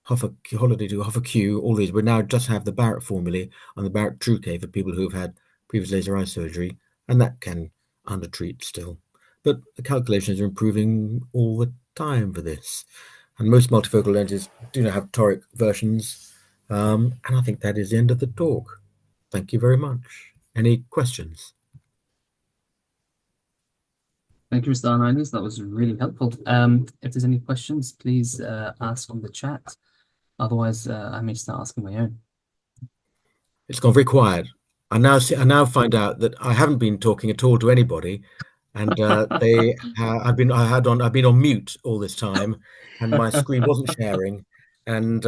Hoffer Q, all these. We now just have the Barrett formulae on the Barrett Truque for people who've had previous laser eye surgery, and that can undertreat still. But the calculations are improving all the time for this. And most multifocal lenses do not have toric versions. And I think that is the end of the talk. Thank you very much. Any questions? Thank you, Mr. Ionides. That was really helpful. If there's any questions, please ask on the chat. Otherwise, I may start asking my own. It's gone very quiet. I now find out that I haven't been talking at all to anybody, and I've been on mute all this time, and my screen wasn't sharing, and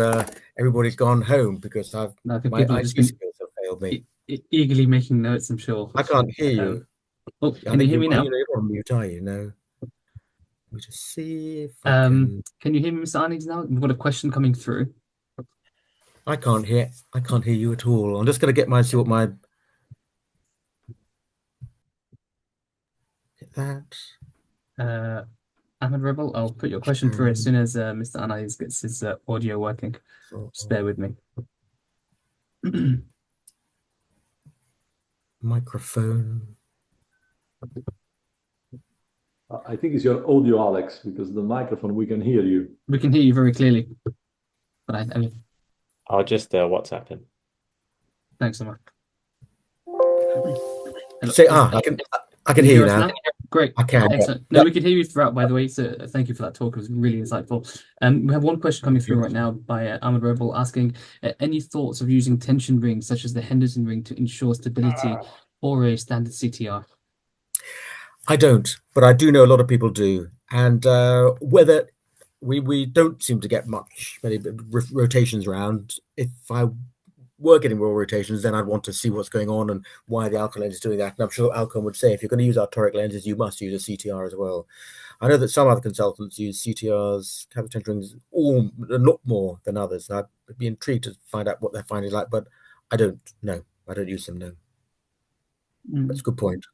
everybody's gone home because I think my people have IT just been skills have failed me. eagerly making notes, I'm sure. I can't hear you. Oh, I can you think hear me now? you're on mute, are you? No. Let me just see if I can. Can you hear me, Mr. Ionides, now? We've got a question coming through. I can't hear you at all. I'm just going to see what my that. Ahmed Rebel, I'll put your question through as soon as Mr. Ionides gets his audio working. Just bear with me. Microphone. I think it's your audio, Alex, because the microphone, we can hear you. We can hear you very clearly. But I'll just WhatsApp him. Thanks so much. Say, I can hear you now. Great. I can. Excellent. No, we could hear you throughout, by the way. So thank you for that talk. It was really insightful. We have one question coming through right now by Ahmed Rebel asking, any thoughts of using tension rings such as the Henderson ring to ensure stability or a standard CTR? I don't, but I do know a lot of people do. And whether we don't seem to get many rotations around. If I were getting more rotations, then I'd want to see what's going on and why the Alcon lens is doing that. And I'm sure Alcon would say, if you're going to use our toric lenses, you must use a CTR as well. I know that some other consultants use CTRs, capital tension rings, a lot more than others. And I'd be intrigued to find out what their findings like, but I don't know. I don't use them, no. That's a good point.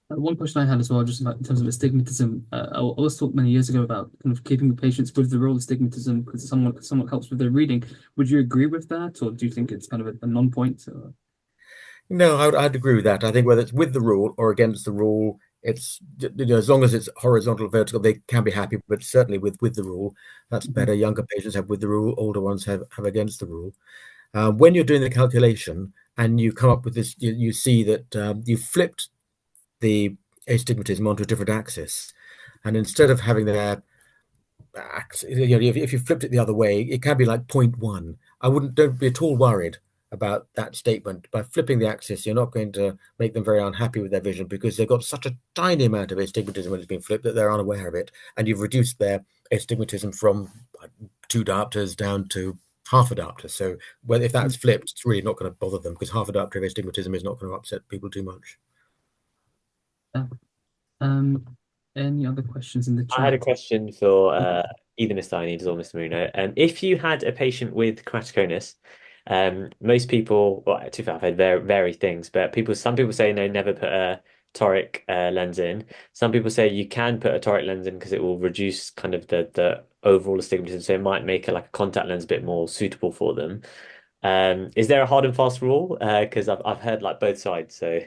One question I had as well, just about in terms of astigmatism. I was talked many years ago about kind of keeping the patients with the role astigmatism because it somewhat helps with their reading. Would you agree with that, or do you think it's kind of a non-point? No, I'd agree with that. I think whether it's with the rule or against the rule, it's as long as it's horizontal, vertical, they can be happy. But certainly with the rule, that's better. Younger patients have with the rule, older ones have against the rule. When you're doing the calculation and you come up with this, you see that you flipped the astigmatism onto a different axis, and instead of having their axis, if you flipped it the other way, it can be like 0.1. Don't be at all worried about that statement. By flipping the axis, you're not going to make them very unhappy with their vision because they've got such a tiny amount of astigmatism when it's been flipped that they're unaware of it, and you've reduced their astigmatism from 2 diopters down to half a diopter. So if that's flipped, it's really not going to bother them because half a diopter of astigmatism is not going to upset people too much. Any other questions in the chat? I had a question for either Mr. Ionides or Mr. Maurino. If you had a patient with keratoconus, most people, well, to be fair, I've heard varied things, but some people say no, never put a toric lens in. Some people say you can put a toric lens in because it will reduce kind of the overall astigmatism, so it might make a contact lens a bit more suitable for them. Is there a hard and fast rule? Because I've heard both sides. So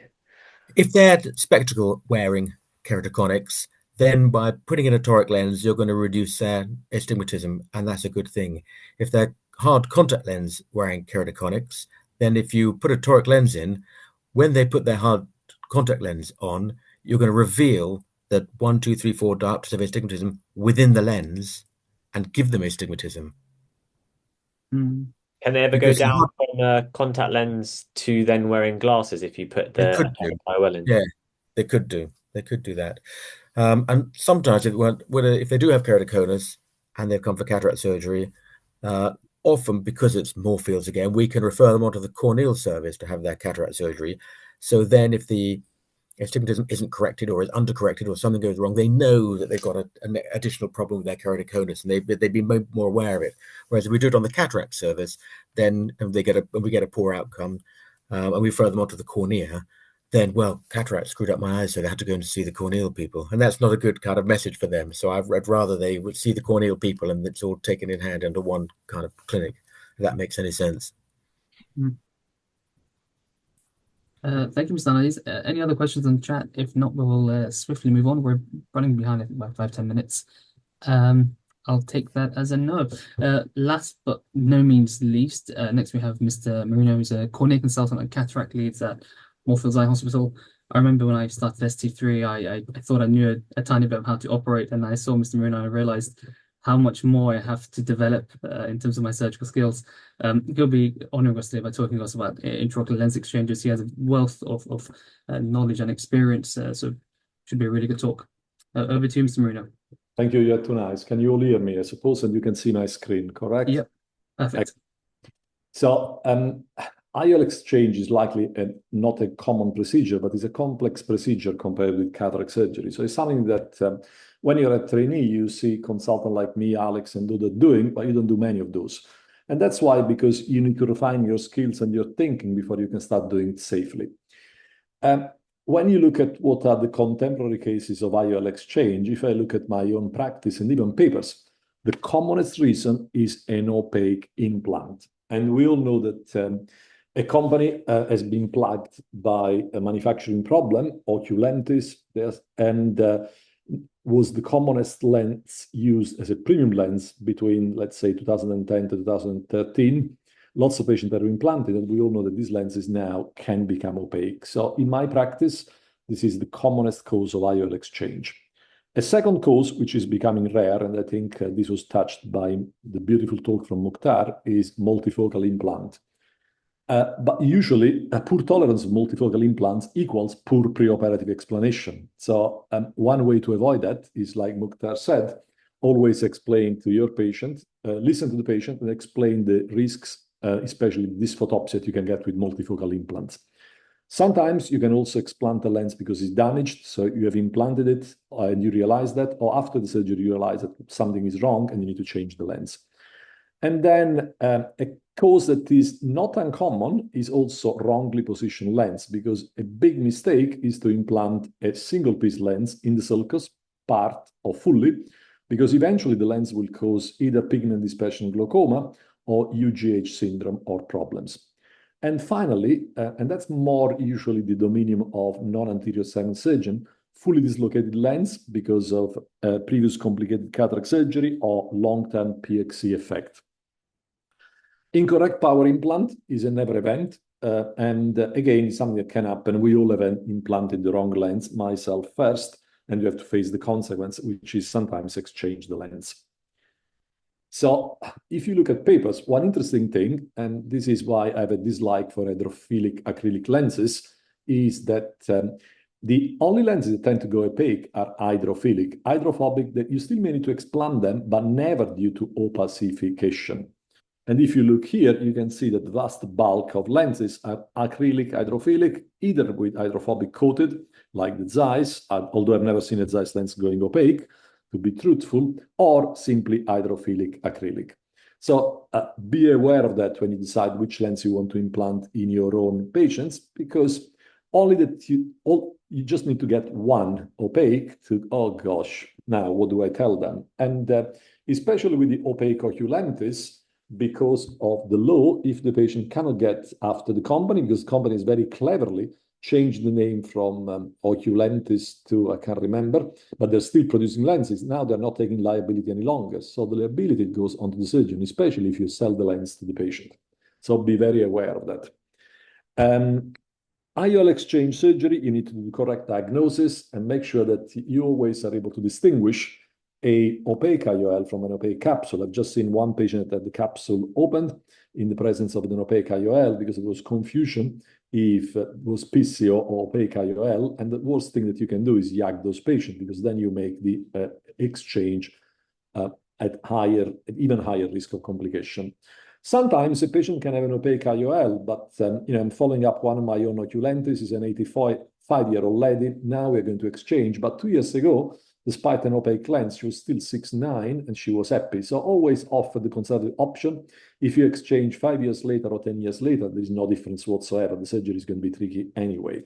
if they're spectacle wearing keratoconics, then by putting in a toric lens, you're going to reduce their astigmatism, and that's a good thing. If they're hard contact lens wearing keratoconics, then if you put a toric lens in, when they put their hard contact lens on, you're going to reveal that 1, 2, 3, 4 diopters of astigmatism within the lens and give them astigmatism. Can they ever go down from a contact lens to then wearing glasses if you put the IOL in? Yeah, they could do. They could do that. And sometimes if they do have keratoconus and they've come for cataract surgery, often because it's Moorfields again, we can refer them onto the corneal service to have their cataract surgery. So then if the astigmatism isn't corrected or is undercorrected or something goes wrong, they know that they've got an additional problem with their keratoconus, and they'd be more aware of it. Whereas if we do it on the cataract service, then we get a poor outcome, and we refer them onto the cornea, then, well, cataract screwed up my eyes, so they had to go and see the corneal people. And that's not a good kind of message for them. So I'd rather they would see the corneal people and it's all taken in hand under one kind of clinic, if that makes any sense. Thank you, Mr. Ionides. Any other questions in the chat? If not, we will swiftly move on. We're running behind, I think, by 5-10 minutes. I'll take that as a no. Last but no means least, next we have Mr. Maurino, who's a cornea consultant and cataract leads at Moorfields Eye Hospital. I remember when I started ST3, I thought I knew a tiny bit of how to operate, and I saw Mr. Maurino and I realized how much more I have to develop in terms of my surgical skills. He'll be honouring us today by talking to us about intraocular lens exchanges. He has a wealth of knowledge and experience, so should be a really good talk. Over to you, Mr. Maurino. Thank you. You're too nice. Can you all hear me, I suppose, and you can see my screen, correct? Yep, perfect. So IOL exchange is likely not a common procedure, but it's a complex procedure compared with cataract surgery. So it's something that when you're a trainee, you see consultant like me, Alex, and others doing, but you don't do many of those. And that's why, because you need to refine your skills and your thinking before you can start doing it safely. When you look at what are the contemporary cases of IOL exchange, if I look at my own practice and even papers, the commonest reason is an opaque implant. And we all know that a company has been plagued by a manufacturing problem, oculentis, and was the commonest lens used as a premium lens between, let's say, 2010 to 2013. Lots of patients that are implanted, and we all know that these lenses now can become opaque. So in my practice, this is the commonest cause of IOL exchange. A second cause, which is becoming rare, and I think this was touched by the beautiful talk from Mukhtar, is multifocal implant. But usually, a poor tolerance of multifocal implants equals poor preoperative explanation. So one way to avoid that is, like Mukhtar said, always explain to your patient, listen to the patient, and explain the risks, especially dysphotopsia that you can get with multifocal implants. Sometimes you can also explant the lens because it's damaged, so you have implanted it and you realize that, or after the surgery you realize that something is wrong and you need to change the lens. And then a cause that is not uncommon is also wrongly positioned lens, because a big mistake is to implant a single piece lens in the sulcus, part or fully, because eventually the lens will cause either pigment dispersion glaucoma or UGH syndrome or problems. And finally, and that's more usually the dominium of non-anterior segment surgeon, fully dislocated lens because of previous complicated cataract surgery or long-term PXE effect. Incorrect power implant is a never event. And again, it's something that can happen. We all have implanted the wrong lens, myself first, and you have to face the consequence, which is sometimes exchange the lens. So if you look at papers, one interesting thing, and this is why I have a dislike for hydrophilic acrylic lenses, is that the only lenses that tend to go opaque are hydrophilic. Hydrophobic, that you still may need to explant them, but never due to opacification. And if you look here, you can see that the vast bulk of lenses are acrylic hydrophilic, either with hydrophobic coated, like the Zeiss, although I've never seen a Zeiss lens going opaque, to be truthful, or simply hydrophilic acrylic. So be aware of that when you decide which lens you want to implant in your own patients, because only that you just need to get one opaque to, oh gosh, now what do I tell them? And especially with the opaque oculentis, because of the law, if the patient cannot get after the company, because companies very cleverly changed the name from oculentis to, I can't remember, but they're still producing lenses. Now they're not taking liability any longer. So the liability goes onto the surgeon, especially if you sell the lens to the patient. So be very aware of that. IOL exchange surgery, you need to do the correct diagnosis and make sure that you always are able to distinguish a opaque IOL from an opaque capsule. I've just seen one patient that had the capsule opened in the presence of an opaque IOL because there was confusion if it was PCO or opaque IOL. And the worst thing that you can do is YAG those patients, because then you make the exchange at even higher risk of complication. Sometimes a patient can have an opaque IOL, but I'm following up one of my own oculentis, is an 85-year-old lady. Now we're going to exchange, but 2 years ago, despite an opaque lens, she was still 6'9", and she was happy. So always offer the conservative option. If you exchange 5 years later or 10 years later, there is no difference whatsoever. The surgery is going to be tricky anyway.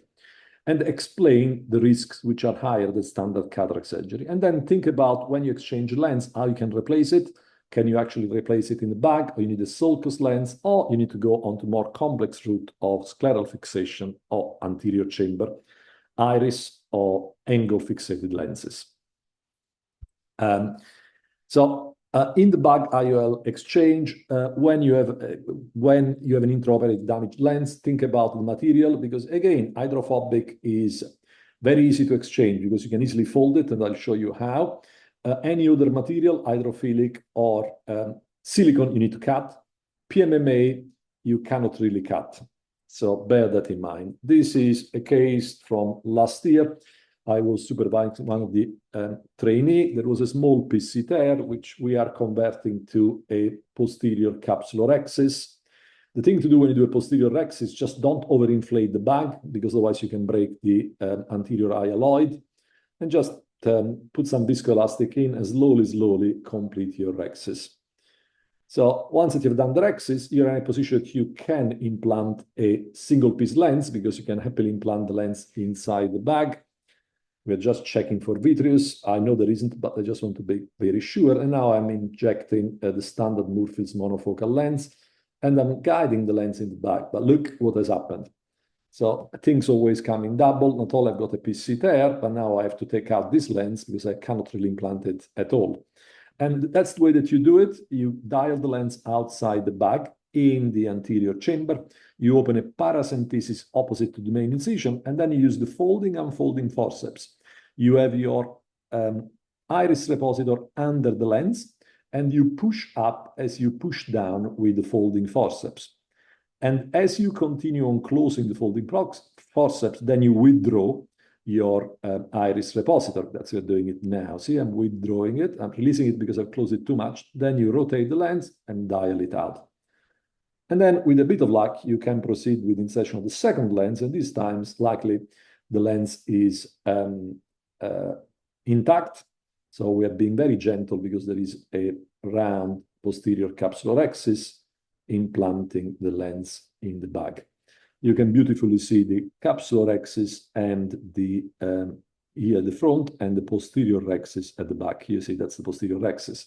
And explain the risks which are higher than standard cataract surgery. And then think about when you exchange a lens, how you can replace it. Can you actually replace it in the bag, or you need a sulcus lens, or you need to go on to more complex route of scleral fixation or anterior chamber, iris, or angle fixated lenses. In the bag IOL exchange, when you have an intraoperative damaged lens, think about the material, because again, hydrophobic is very easy to exchange because you can easily fold it, and I'll show you how. any other material, hydrophilic or silicone, you need to cut. PMMA, you cannot really cut. So bear that in mind. This is a case from last year. I was supervising one of the trainee. There was a small PC tear, which we are converting to a posterior capsular rhexis. The thing to do when you do a posterior rhexis, just don't overinflate the bag, because otherwise you can break the anterior ioloid, and just put some viscoelastic in and slowly complete your rhexis. So once that you've done the rhexis, you're in a position that you can implant a single piece lens, because you can happily implant the lens inside the bag. We're just checking for vitreous. I know there isn't, but I just want to be very sure. And now I'm injecting the standard Moorfields monofocal lens, and I'm guiding the lens in the bag. But look what has happened. So things always come in double. Not only I've got a PC tear, but now I have to take out this lens because I cannot really implant it at all. And that's the way that you do it. You dial the lens outside the bag in the anterior chamber. You open a paracentesis opposite to the main incision, and then you use the folding and unfolding forceps. You have your iris repositor under the lens, and you push up as you push down with the folding forceps. And as you continue on closing the folding forceps, then you withdraw your iris repositor. That's how you're doing it now. See, I'm withdrawing it. I'm releasing it because I've closed it too much. Then you rotate the lens and dial it out. And then with a bit of luck, you can proceed with insertion of the second lens. And this time, likely, the lens is intact. So we are being very gentle because there is a round posterior capsular rhexis implanting the lens in the bag. You can beautifully see the capsular rhexis and the here at the front, and the posterior rhexis at the back. You see that's the posterior rhexis.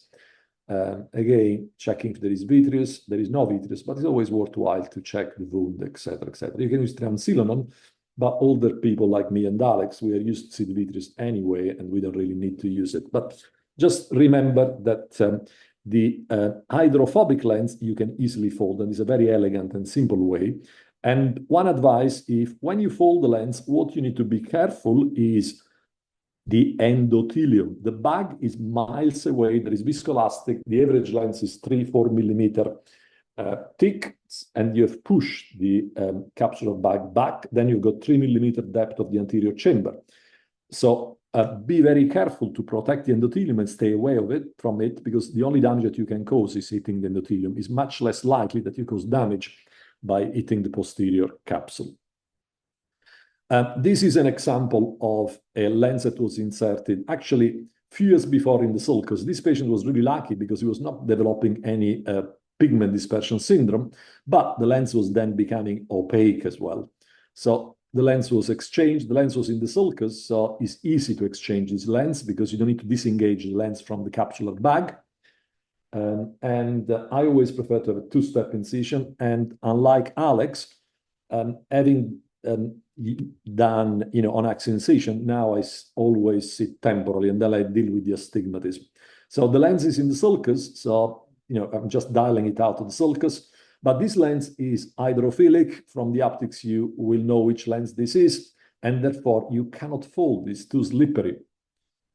Again, checking if there is vitreous. There is no vitreous, but it's always worthwhile to check the wound, etc., etc. You can use triamcinolone, but older people like me and Alex, we are used to see the vitreous anyway, and we don't really need to use it. But just remember that the hydrophobic lens you can easily fold, and it's a very elegant and simple way. And one advice, if when you fold the lens, what you need to be careful is the endothelium. The bag is miles away. There is viscoelastic. The average lens is 3-4 millimeter thick, and you have pushed the capsular bag back. Then you've got 3 millimeter depth of the anterior chamber. So be very careful to protect the endothelium and stay away from it, because the only damage that you can cause is hitting the endothelium. It's much less likely that you cause damage by hitting the posterior capsule. This is an example of a lens that was inserted actually a few years before in the sulcus. This patient was really lucky because he was not developing any pigment dispersion syndrome, but the lens was then becoming opaque as well. So the lens was exchanged. The lens was in the sulcus, so it's easy to exchange this lens because you don't need to disengage the lens from the capsular bag. I always prefer to have a two-step incision. And unlike Alex, having done, on axial incision, now I always sit temporally, and then I deal with the astigmatism. So the lens is in the sulcus, so I'm just dialing it out of the sulcus. But this lens is hydrophilic. From the optics, you will know which lens this is, and therefore you cannot fold. It's too slippery.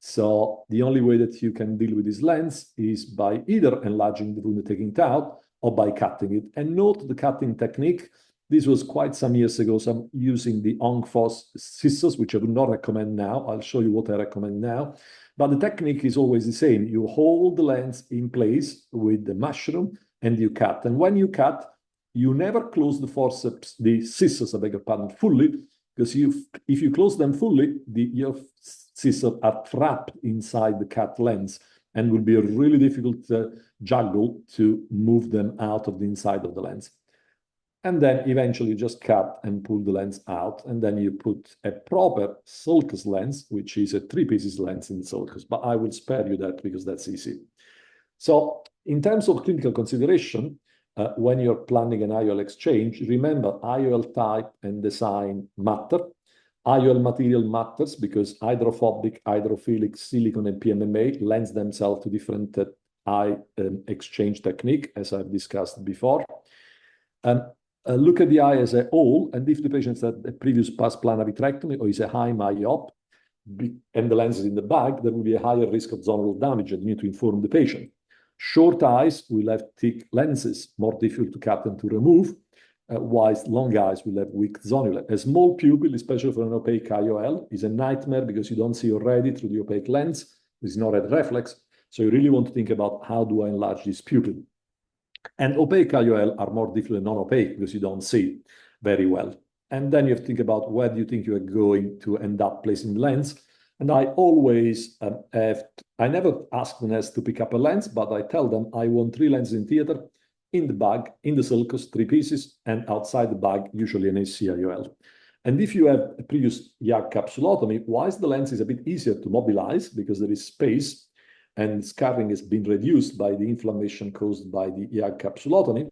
So the only way that you can deal with this lens is by either enlarging the wound and taking it out, or by cutting it. And note the cutting technique. This was quite some years ago, so I'm using the Ongfos scissors, which I would not recommend now. I'll show you what I recommend now. But the technique is always the same. You hold the lens in place with the mushroom, and you cut. And when you cut, you never close the forceps, the scissors, I beg your pardon, fully, because if you close them fully, your scissors are trapped inside the cut lens, and will be a really difficult juggle to move them out of the inside of the lens. And then eventually you just cut and pull the lens out, and then you put a proper sulcus lens, which is a 3-pieces lens in the sulcus. But I will spare you that because that's easy. So in terms of clinical consideration, when you're planning an IOL exchange, remember IOL type and design matter. IOL material matters because hydrophobic, hydrophilic, silicone, and PMMA lends themselves to different eye exchange technique, as I've discussed before. Look at the eye as a whole, and if the patient had a previous past planar vitrectomy or is a high myop, and the lens is in the bag, there will be a higher risk of zonal damage, and you need to inform the patient. Short eyes will have thick lenses, more difficult to cut and to remove, whilst long eyes will have weak zonula. A small pupil, especially for an opaque IOL, is a nightmare because you don't see already through the opaque lens. There's no red reflex. So you really want to think about how do I enlarge this pupil. And opaque IOL are more difficult than non-opaque because you don't see very well. And then you have to think about where do you think you are going to end up placing the lens. And I always I never ask the nurse to pick up a lens, but I tell them I want 3 lenses in theater, in the bag, in the sulcus, 3 pieces, and outside the bag, usually an AC IOL. And if you have a previous YAG capsulotomy, whilst the lens is a bit easier to mobilize because there is space and scarring has been reduced by the inflammation caused by the YAG capsulotomy,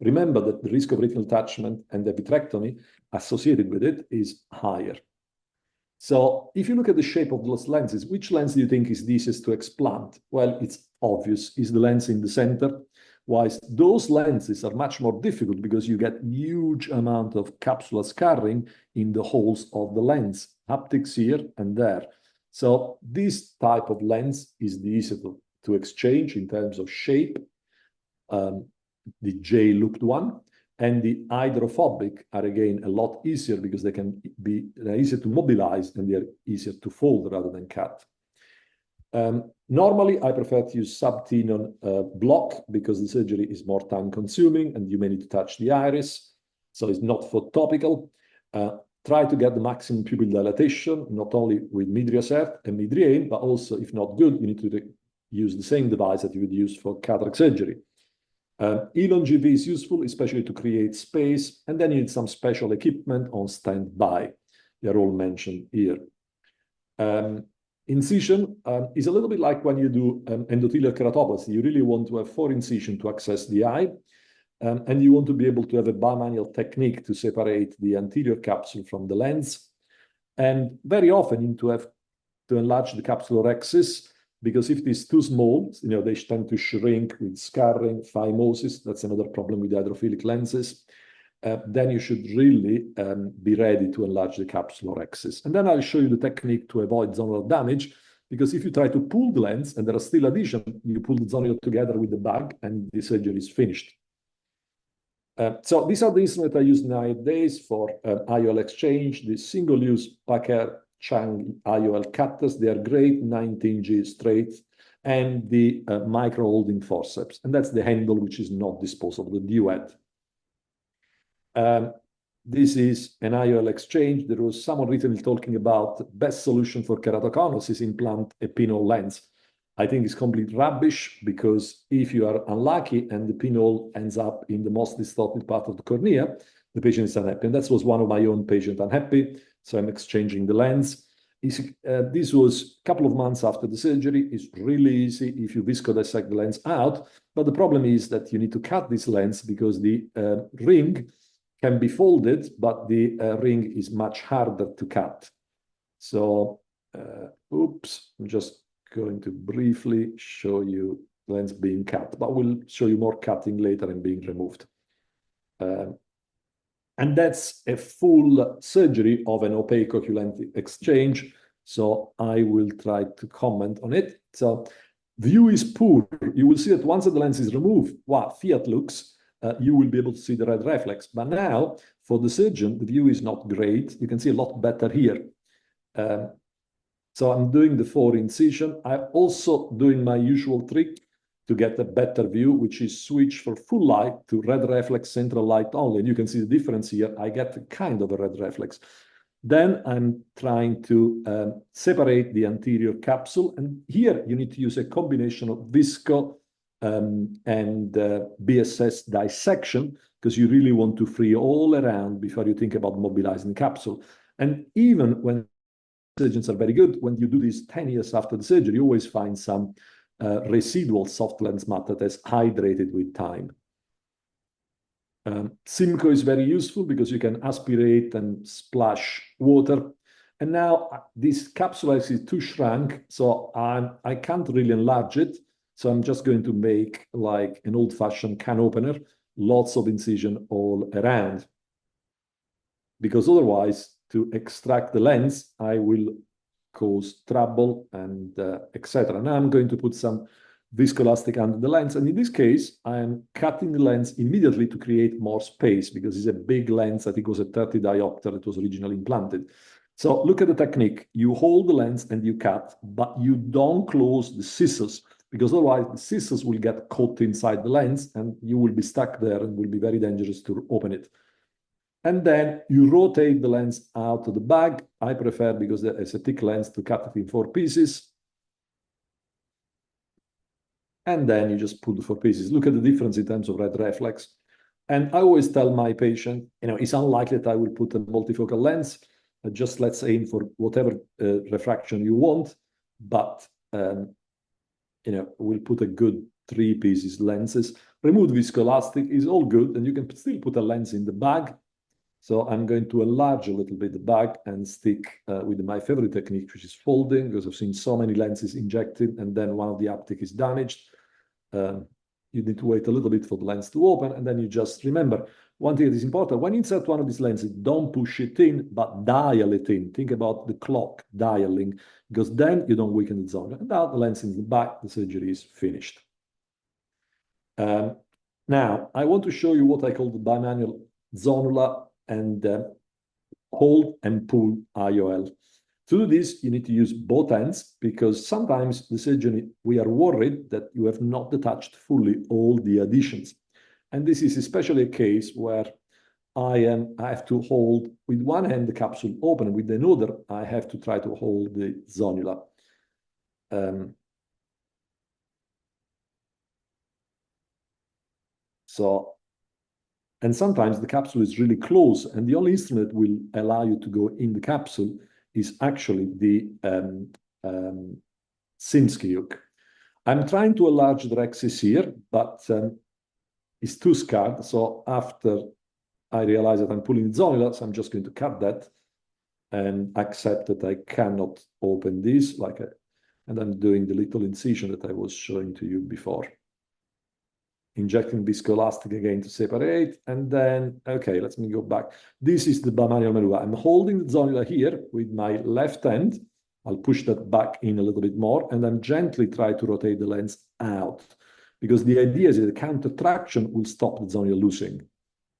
remember that the risk of retinal detachment and the vitrectomy associated with it is higher. So if you look at the shape of those lenses, which lens do you think is the easiest to explant? Well, it's obvious, is the lens in the center, whilst those lenses are much more difficult because you get huge amount of capsular scarring in the holes of the lens, haptics here and there. So this type of lens is the easiest to exchange in terms of shape, the J-looped one, and the hydrophobic are again a lot easier because they're easier to mobilize and they're easier to fold rather than cut. Normally, I prefer to use subtenon block because the surgery is more time consuming and you may need to touch the iris. So it's not photopical. Try to get the maximum pupil dilatation, not only with Mearza and Midriane, but also, if not good, you need to use the same device that you would use for cataract surgery. Elon GV is useful, especially to create space, and then you need some special equipment on standby. They're all mentioned here. Incision is a little bit like when you do endothelial keratoplasty. You really want to have 4 incisions to access the eye, and you want to be able to have a bimanual technique to separate the anterior capsule from the lens. And very often you need to have to enlarge the capsular axis, because if it is too small, they tend to shrink with scarring, phimosis. That's another problem with hydrophilic lenses. Then you should really be ready to enlarge the capsular axis. And then I'll show you the technique to avoid zonal damage, because if you try to pull the lens and there are still adhesion, you pull the zonule together with the bag and the surgery is finished. So these are the instruments I use nowadays for IOL exchange, the single-use Packer Chang IOL cutters. They are great, 19G straight, and the micro holding forceps. And that's the handle, which is not disposable, the duet. This is an IOL exchange. There was someone recently talking about the best solution for keratoconus is implant a pinhole lens. I think it's complete rubbish, because if you are unlucky and the pinhole ends up in the most distorted part of the cornea, the patient is unhappy. And that was one of my own patients unhappy. So I'm exchanging the lens. This was a couple of months after the surgery. It's really easy if you viscodissect the lens out. But the problem is that you need to cut this lens because the ring can be folded, but the ring is much harder to cut. So, oops, I'm just going to briefly show you lens being cut, but we'll show you more cutting later and being removed. And that's a full surgery of an opaque oculant exchange. So I will try to comment on it. So view is poor. You will see that once the lens is removed, wow, Fiat looks, you will be able to see the red reflex. But now for the surgeon, the view is not great. You can see a lot better here. So I'm doing the 4 incision. I'm also doing my usual trick to get a better view, which is switch for full light to red reflex central light only. And you can see the difference here. I get kind of a red reflex. Then I'm trying to separate the anterior capsule. And here you need to use a combination of visco and BSS dissection, because you really want to free all around before you think about mobilizing the capsule. And even when surgeons are very good, when you do this 10 years after the surgery, you always find some residual soft lens matter that's hydrated with time. Simco is very useful because you can aspirate and splash water. And now this capsule is too shrunk, so I can't really enlarge it. So I'm just going to make like an old-fashioned can opener, lots of incision all around. Because otherwise, to extract the lens, I will cause trouble and etc. Now I'm going to put some viscoelastic under the lens, and in this case I am cutting the lens immediately to create more space because it's a big lens. I think it was a 30 diopter that was originally implanted. So look at the technique. You hold the lens and you cut, but you don't close the scissors, because otherwise the scissors will get caught inside the lens and you will be stuck there and will be very dangerous to open it. And then you rotate the lens out of the bag. I prefer, because it's a thick lens, to cut it in 4 pieces. And then you just pull the 4 pieces. Look at the difference in terms of red reflex. And I always tell my patient, it's unlikely that I will put a multifocal lens. Just let's aim for whatever refraction you want. But, we'll put a good 3 pieces lenses. Remove viscoelastic is all good. And you can still put a lens in the bag. So I'm going to enlarge a little bit the bag and stick with my favorite technique, which is folding, because I've seen so many lenses injected and then one of the optic is damaged. You need to wait a little bit for the lens to open, and then you just remember one thing that is important. When you insert one of these lenses, don't push it in, but dial it in. Think about the clock dialing, because then you don't weaken the zone. And now the lens in the back, the surgery is finished. Now, I want to show you what I call the bimanual zonula and hold and pull IOL. To do this, you need to use both ends, because sometimes the surgeon, we are worried that you have not detached fully all the adhesions. And this is especially a case where I have to hold with one hand the capsule open, with another I have to try to hold the zonula. And sometimes the capsule is really close, and the only instrument that will allow you to go in the capsule is actually the Sinskey hook. I'm trying to enlarge the rexis here, but it's too scarred. So after I realize that I'm pulling the zonula, so I'm just going to cut that and accept that I cannot open this, and I'm doing the little incision that I was showing to you before. Injecting viscoelastic again to separate, and then, okay, let me go back. This is the bimanual maneuver. I'm holding the zonula here with my left hand. I'll push that back in a little bit more, and then gently try to rotate the lens out, because the idea is that the counter traction will stop the zonula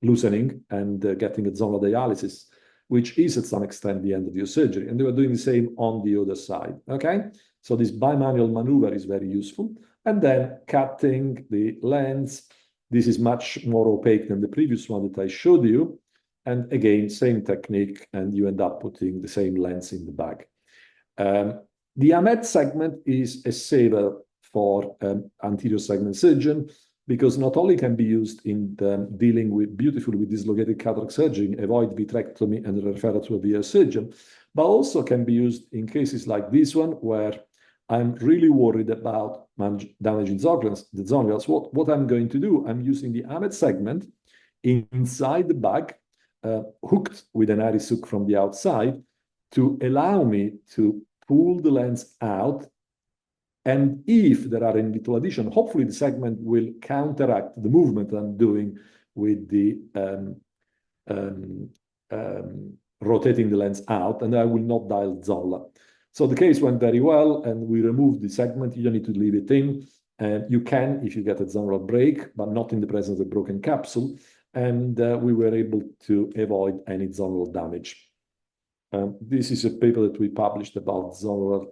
loosening and getting a zonal dialysis, which is at some extent the end of your surgery. And they were doing the same on the other side, okay? So this bimanual maneuver is very useful. And then cutting the lens. This is much more opaque than the previous one that I showed you. And again, same technique, and you end up putting the same lens in the bag. The Ahmed segment is a saver for anterior segment surgeon, because not only can be used in dealing beautifully with dislocated cataract surgery, avoid vitrectomy and refer to a VA surgeon, but also can be used in cases like this one, where I'm really worried about damaging the zonulas. What I'm going to do, I'm using the Ahmed segment inside the bag, hooked with an iris hook from the outside, to allow me to pull the lens out. And if there are in vitro adhesion, hopefully the segment will counteract the movement I'm doing with the rotating the lens out, and I will not dial the zonula. So the case went very well, and we removed the segment. You don't need to leave it in. And you can if you get a zonular break, but not in the presence of a broken capsule. And we were able to avoid any zonular damage. This is a paper that we published about zonular,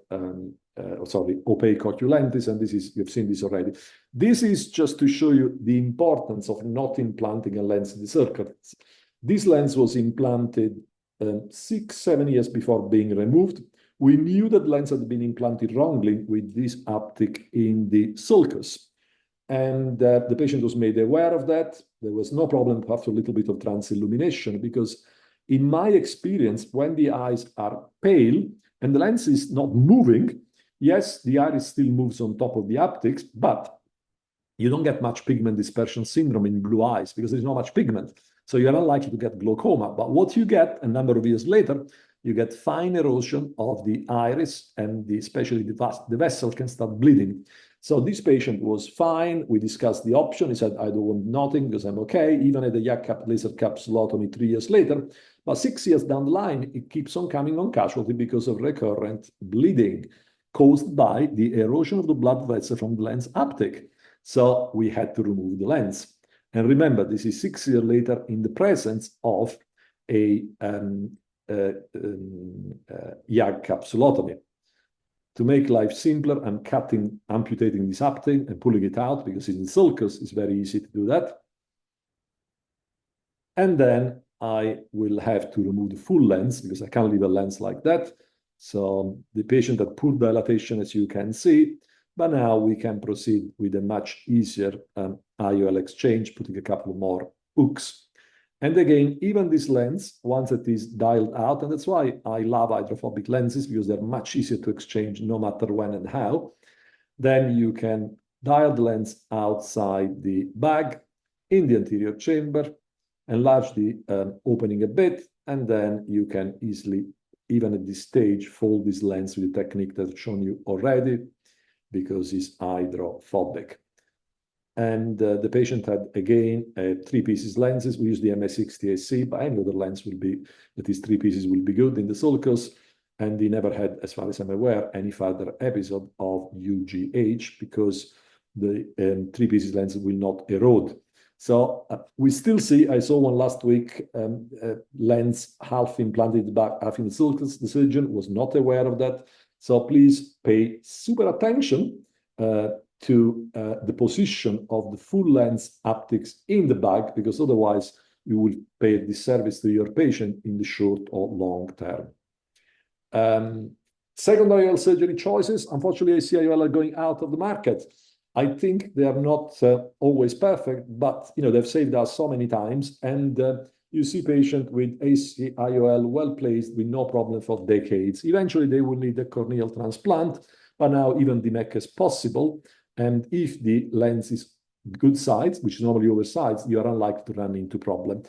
opaque oculentis, and you've seen this already. This is just to show you the importance of not implanting a lens in the circuits. This lens was implanted 6-7 years before being removed. We knew that lens had been implanted wrongly with this optic in the sulcus. And the patient was made aware of that. There was no problem after a little bit of transillumination, because in my experience, when the eyes are pale and the lens is not moving, yes, the iris still moves on top of the optics, but you don't get much pigment dispersion syndrome in blue eyes because there's not much pigment. So you're unlikely to get glaucoma. But what you get a number of years later, you get fine erosion of the iris, and especially the vessel can start bleeding. So this patient was fine. We discussed the option. He said, I don't want nothing because I'm okay, even at the YAG laser capsulotomy 3 years later. But 6 years down the line, it keeps on coming on casualty because of recurrent bleeding caused by the erosion of the blood vessel from the lens uptake. So we had to remove the lens. And remember, this is 6 years later in the presence of a YAG capsulotomy. To make life simpler, I'm amputating this uptake and pulling it out because in the sulcus it's very easy to do that. And then I will have to remove the full lens because I can't leave a lens like that. So the patient had poor dilatation, as you can see, but now we can proceed with a much easier IOL exchange, putting a couple more hooks. And again, even this lens, once it is dialed out, and that's why I love hydrophobic lenses, because they're much easier to exchange no matter when and how, then you can dial the lens outside the bag in the anterior chamber, enlarge the opening a bit, and then you can easily, even at this stage, fold this lens with the technique that I've shown you already, because it's hydrophobic. And the patient had, again, 3 pieces lenses. We use the MS60AC, but any other lens will be, that is 3 pieces will be good in the sulcus. And he never had, as far as I'm aware, any further episode of UGH because the 3 pieces lenses will not erode. So we still see, I saw one last week, lens half implanted back, half in the sulcus. The surgeon was not aware of that. So please pay super attention to the position of the full lens optics in the bag, because otherwise you will pay a disservice to your patient in the short or long term. Secondary IOL surgery choices, unfortunately, I see IOL are going out of the market. I think they are not always perfect, but they've saved us so many times. And you see patients with AC IOL well placed with no problem for decades. Eventually, they will need a corneal transplant, but now even DMEC is possible. And if the lens is good size, which is normally oversized, you are unlikely to run into problem.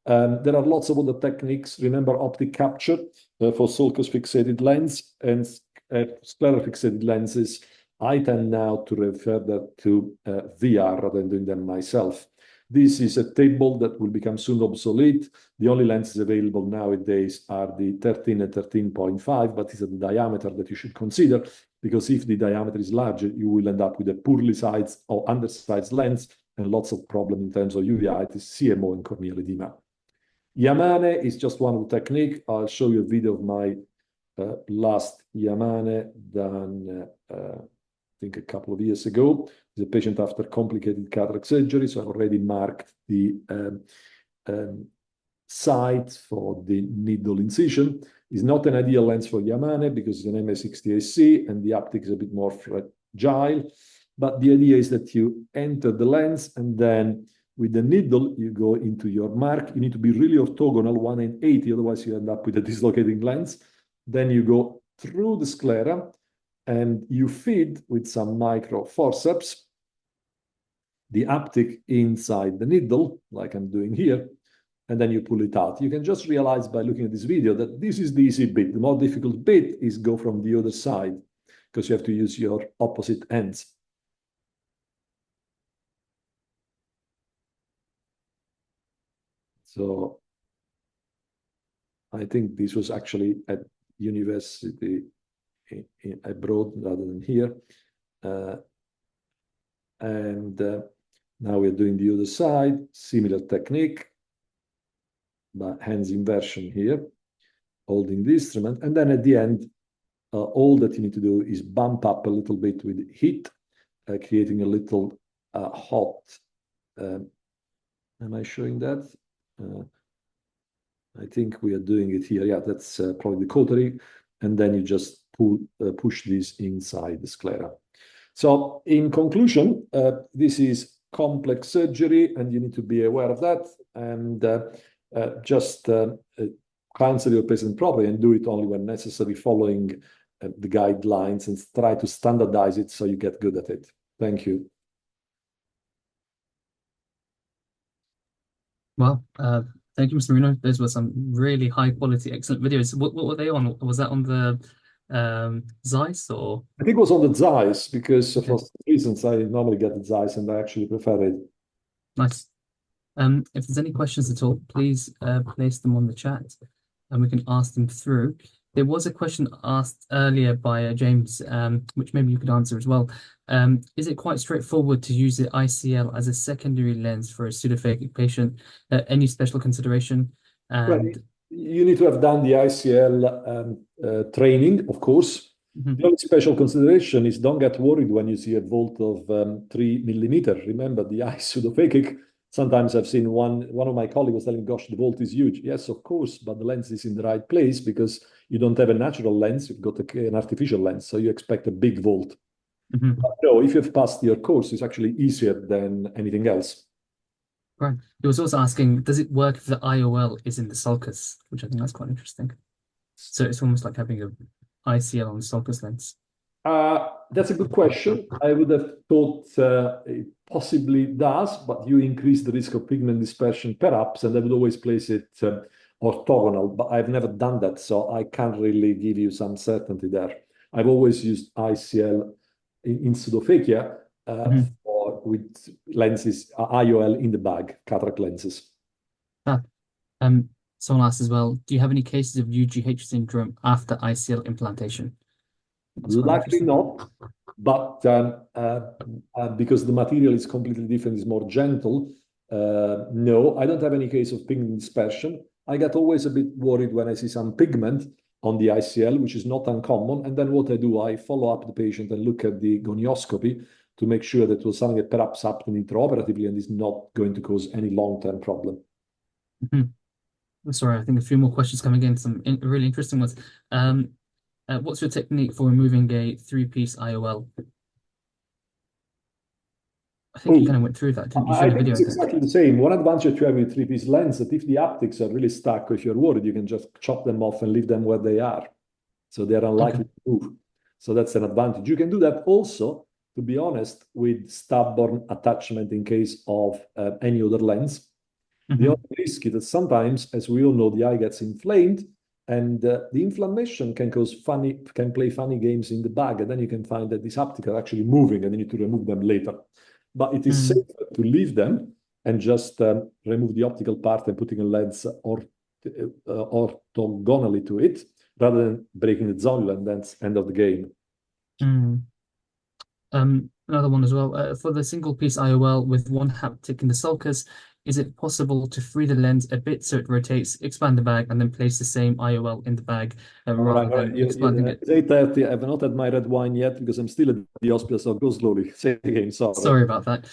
There are lots of other techniques. Remember optic capture for sulcus fixated lens and scleral fixated lenses. I tend now to refer that to VR rather than doing them myself. This is a table that will become soon obsolete. The only lenses available nowadays are the 13 and 13.5, but it's the diameter that you should consider, because if the diameter is larger, you will end up with a poorly sized or undersized lens and lots of problems in terms of uveitis, CMO, and corneal edema. Yamane is just one technique. I'll show you a video of my last Yamane done, I think a couple of years ago. The patient after complicated cataract surgery, so I've already marked the site for the needle incision. It's not an ideal lens for Yamane because it's an MS60AC and the optic is a bit more fragile. But the idea is that you enter the lens and then with the needle, you go into your mark. You need to be really orthogonal, 180, otherwise you end up with a dislocating lens. Then you go through the sclera and you feed with some micro forceps the optic inside the needle, like I'm doing here, and then you pull it out. You can just realize by looking at this video that this is the easy bit. The more difficult bit is go from the other side, because you have to use your opposite ends. So I think this was actually at university abroad rather than here. Now we're doing the other side, similar technique, but hands inversion here, holding the instrument. And then at the end, all that you need to do is bump up a little bit with heat, creating a little hot. Am I showing that? I think we are doing it here. Yeah, that's probably the cautery. And then you just push this inside the sclera. So in conclusion, this is complex surgery and you need to be aware of that, and just counsel your patient properly and do it only when necessary, following the guidelines, and try to standardize it so you get good at it. Thank you. Well, Thank you, Mr. Maurino. Those were some really high quality, excellent videos. What were they on? Was that on the Zeiss or? I think it was on the Zeiss because Okay. for some reasons I normally get the Zeiss and I actually prefer it. Nice. If there's any questions at all, please place them on the chat and we can ask them through. There was a question asked earlier by James, which maybe you could answer as well. Is it quite straightforward to use the ICL as a secondary lens for a pseudophakic patient? Any special consideration? Well, And you need to have done the ICL training, of course. Mhm. The only special consideration is don't get worried when you see a volt of 3 millimeter. Remember, the eye pseudophakic. Sometimes I've seen one of my colleagues was telling, gosh, the volt is huge. Yes, of course, but the lens is in the right place because you don't have a natural lens, you've got an artificial lens, so you expect a big volt. Mhm. But no, if you've passed your course, it's actually easier than anything else. Right. He was also asking, does it work if the IOL is in the sulcus? Which I think that's quite interesting. So it's almost like having a ICL on the sulcus lens. That's a good question. I would have thought it possibly does, but you increase the risk of pigment dispersion perhaps, and I would always place it orthogonal, but I've never done that, so I can't really give you some certainty there. I've always used ICL in pseudophakia with lenses, IOL in the bag, cataract lenses. Someone asked as well, do you have any cases of UGH syndrome after ICL implantation? That's quite Likely interesting. not, but because the material is completely different, is more gentle. No, I don't have any case of pigment dispersion. I get always a bit worried when I see some pigment on the ICL, which is not uncommon. And then what I do, I follow up the patient and look at the gonioscopy to make sure that it was something that perhaps happened intraoperatively and is not going to cause any long-term problem. Sorry, I think a few more questions coming in, some really interesting ones. What's your technique for removing a three-piece IOL? I think you kind of went through that, didn't you? I think it's exactly the same. One advantage you have with three-piece lens that if the optics are really stuck, or if you're worried, you can just chop them off and leave them where they are. So they're unlikely to move. So that's an advantage. You can do that also, to be honest, with stub-borne attachment in case of any other lens. The only risk is that sometimes, as we all know, the eye gets inflamed, and the inflammation can play funny games in the bag, and then you can find that these optics are actually moving, and you need to remove them later. But it is safer to leave them and just remove the optical part and putting a lens orthogonally to it, rather than breaking the zonule, and that's end of the game. Another one as well. For the single-piece IOL with one haptic in the sulcus, is it possible to free the lens a bit so it rotates, expand the bag, and then place the same IOL in the bag rather than expanding it? It's 8:30. I have not had my red wine yet because I'm still at the hospital, so go slowly. Say it again, sorry. Sorry about that.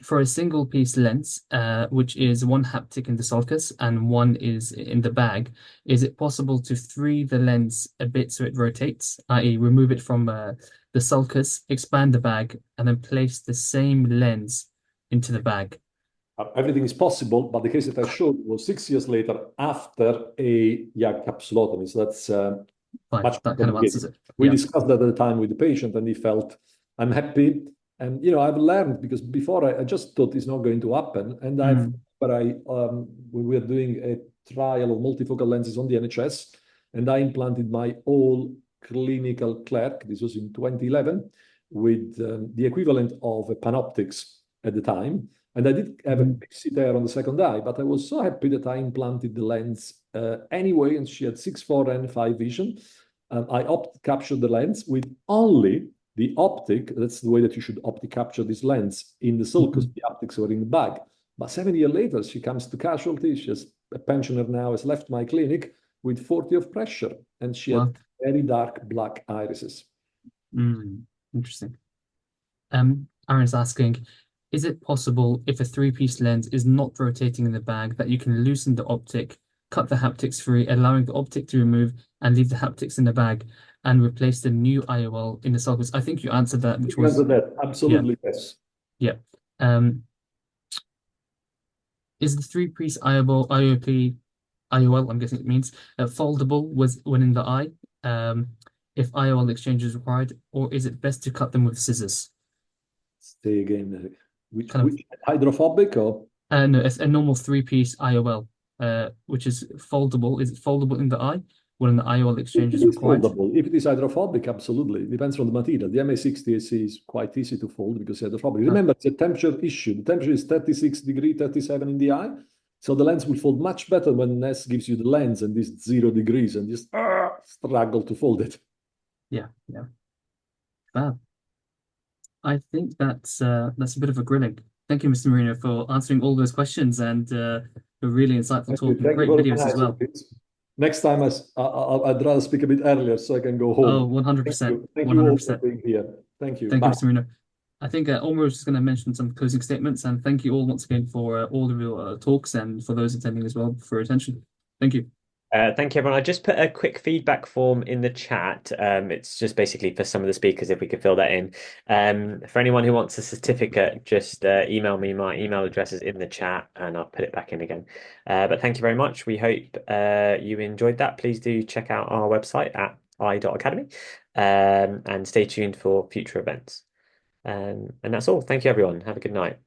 For a single-piece lens, which is one haptic in the sulcus and one is in the bag, is it possible to free the lens a bit so it rotates, i.e. remove it from the sulcus, expand the bag, and then place the same lens into the bag? Everything is possible, but the case that I showed was 6 years later after a YAG capsulotomy. So that's much that kind of answers it. We discussed that at the time with the patient, and he felt, I'm happy. And, I've learned, because before I just thought it's not going to happen. And we were doing a trial of multifocal lenses on the NHS, and I implanted my all clinical clerk. This was in 2011 with the equivalent of a Panoptix at the time. And I did have a pixie tear on the second eye, but I was so happy that I implanted the lens anyway, and she had 6/4 and 5 vision. I captured the lens with only the optic. That's the way that you should optic capture this lens in the sulcus. The optics were in the bag. But 7 years later, she comes to casualty. She's a pensioner now, has left my clinic with 40 of pressure, and she had very dark black irises. Interesting. Aaron's asking, is it possible, if a three-piece lens is not rotating in the bag, that you can loosen the optic, cut the haptics free, allowing the optic to remove and leave the haptics in the bag and replace the new IOL in the sulcus? I think you answered that, which was... Absolutely, yes. Yeah. Is the three-piece IOL, I'm guessing it means, foldable when in the eye, if IOL exchange is required, or is it best to cut them with scissors? Say again, which hydrophobic or? No, it's a normal three-piece IOL. which is foldable. Is it foldable in the eye when the IOL exchange It is is required? foldable. If it is hydrophobic, absolutely. It depends on the material. The MA60 AC is quite easy to fold because it's hydrophobic. Remember, it's a temperature issue. The temperature is 36 degree, 37 in the eye. So the lens will fold much better when NES gives you the lens and it's 0 degrees and just struggle to fold it. Yeah. Fab. I think that's a bit of a grilling. Thank you, Mr. Maurino, for answering all those questions and a really insightful talk and Thank you great for videos as well. organizing this. Next time, I'd rather speak a bit earlier so I can go home. Oh, 100%. Thank you all for 100%. being here. Thank you. Thank you, Bye. Mr. Marino. I think Omar was just going to mention some closing statements, and thank you all once again for all of your talks and for those attending as well for your attention. Thank you. Thank you, everyone. I just put a quick feedback form in the chat. It's just basically for some of the speakers, if we could fill that in. For anyone who wants a certificate, just email me. My email address is in the chat, and I'll put it back in again. But thank you very much. We hope you enjoyed that. Please do check out our website at i.academy, and stay tuned for future events. And that's all. Thank you, everyone. Have a good night.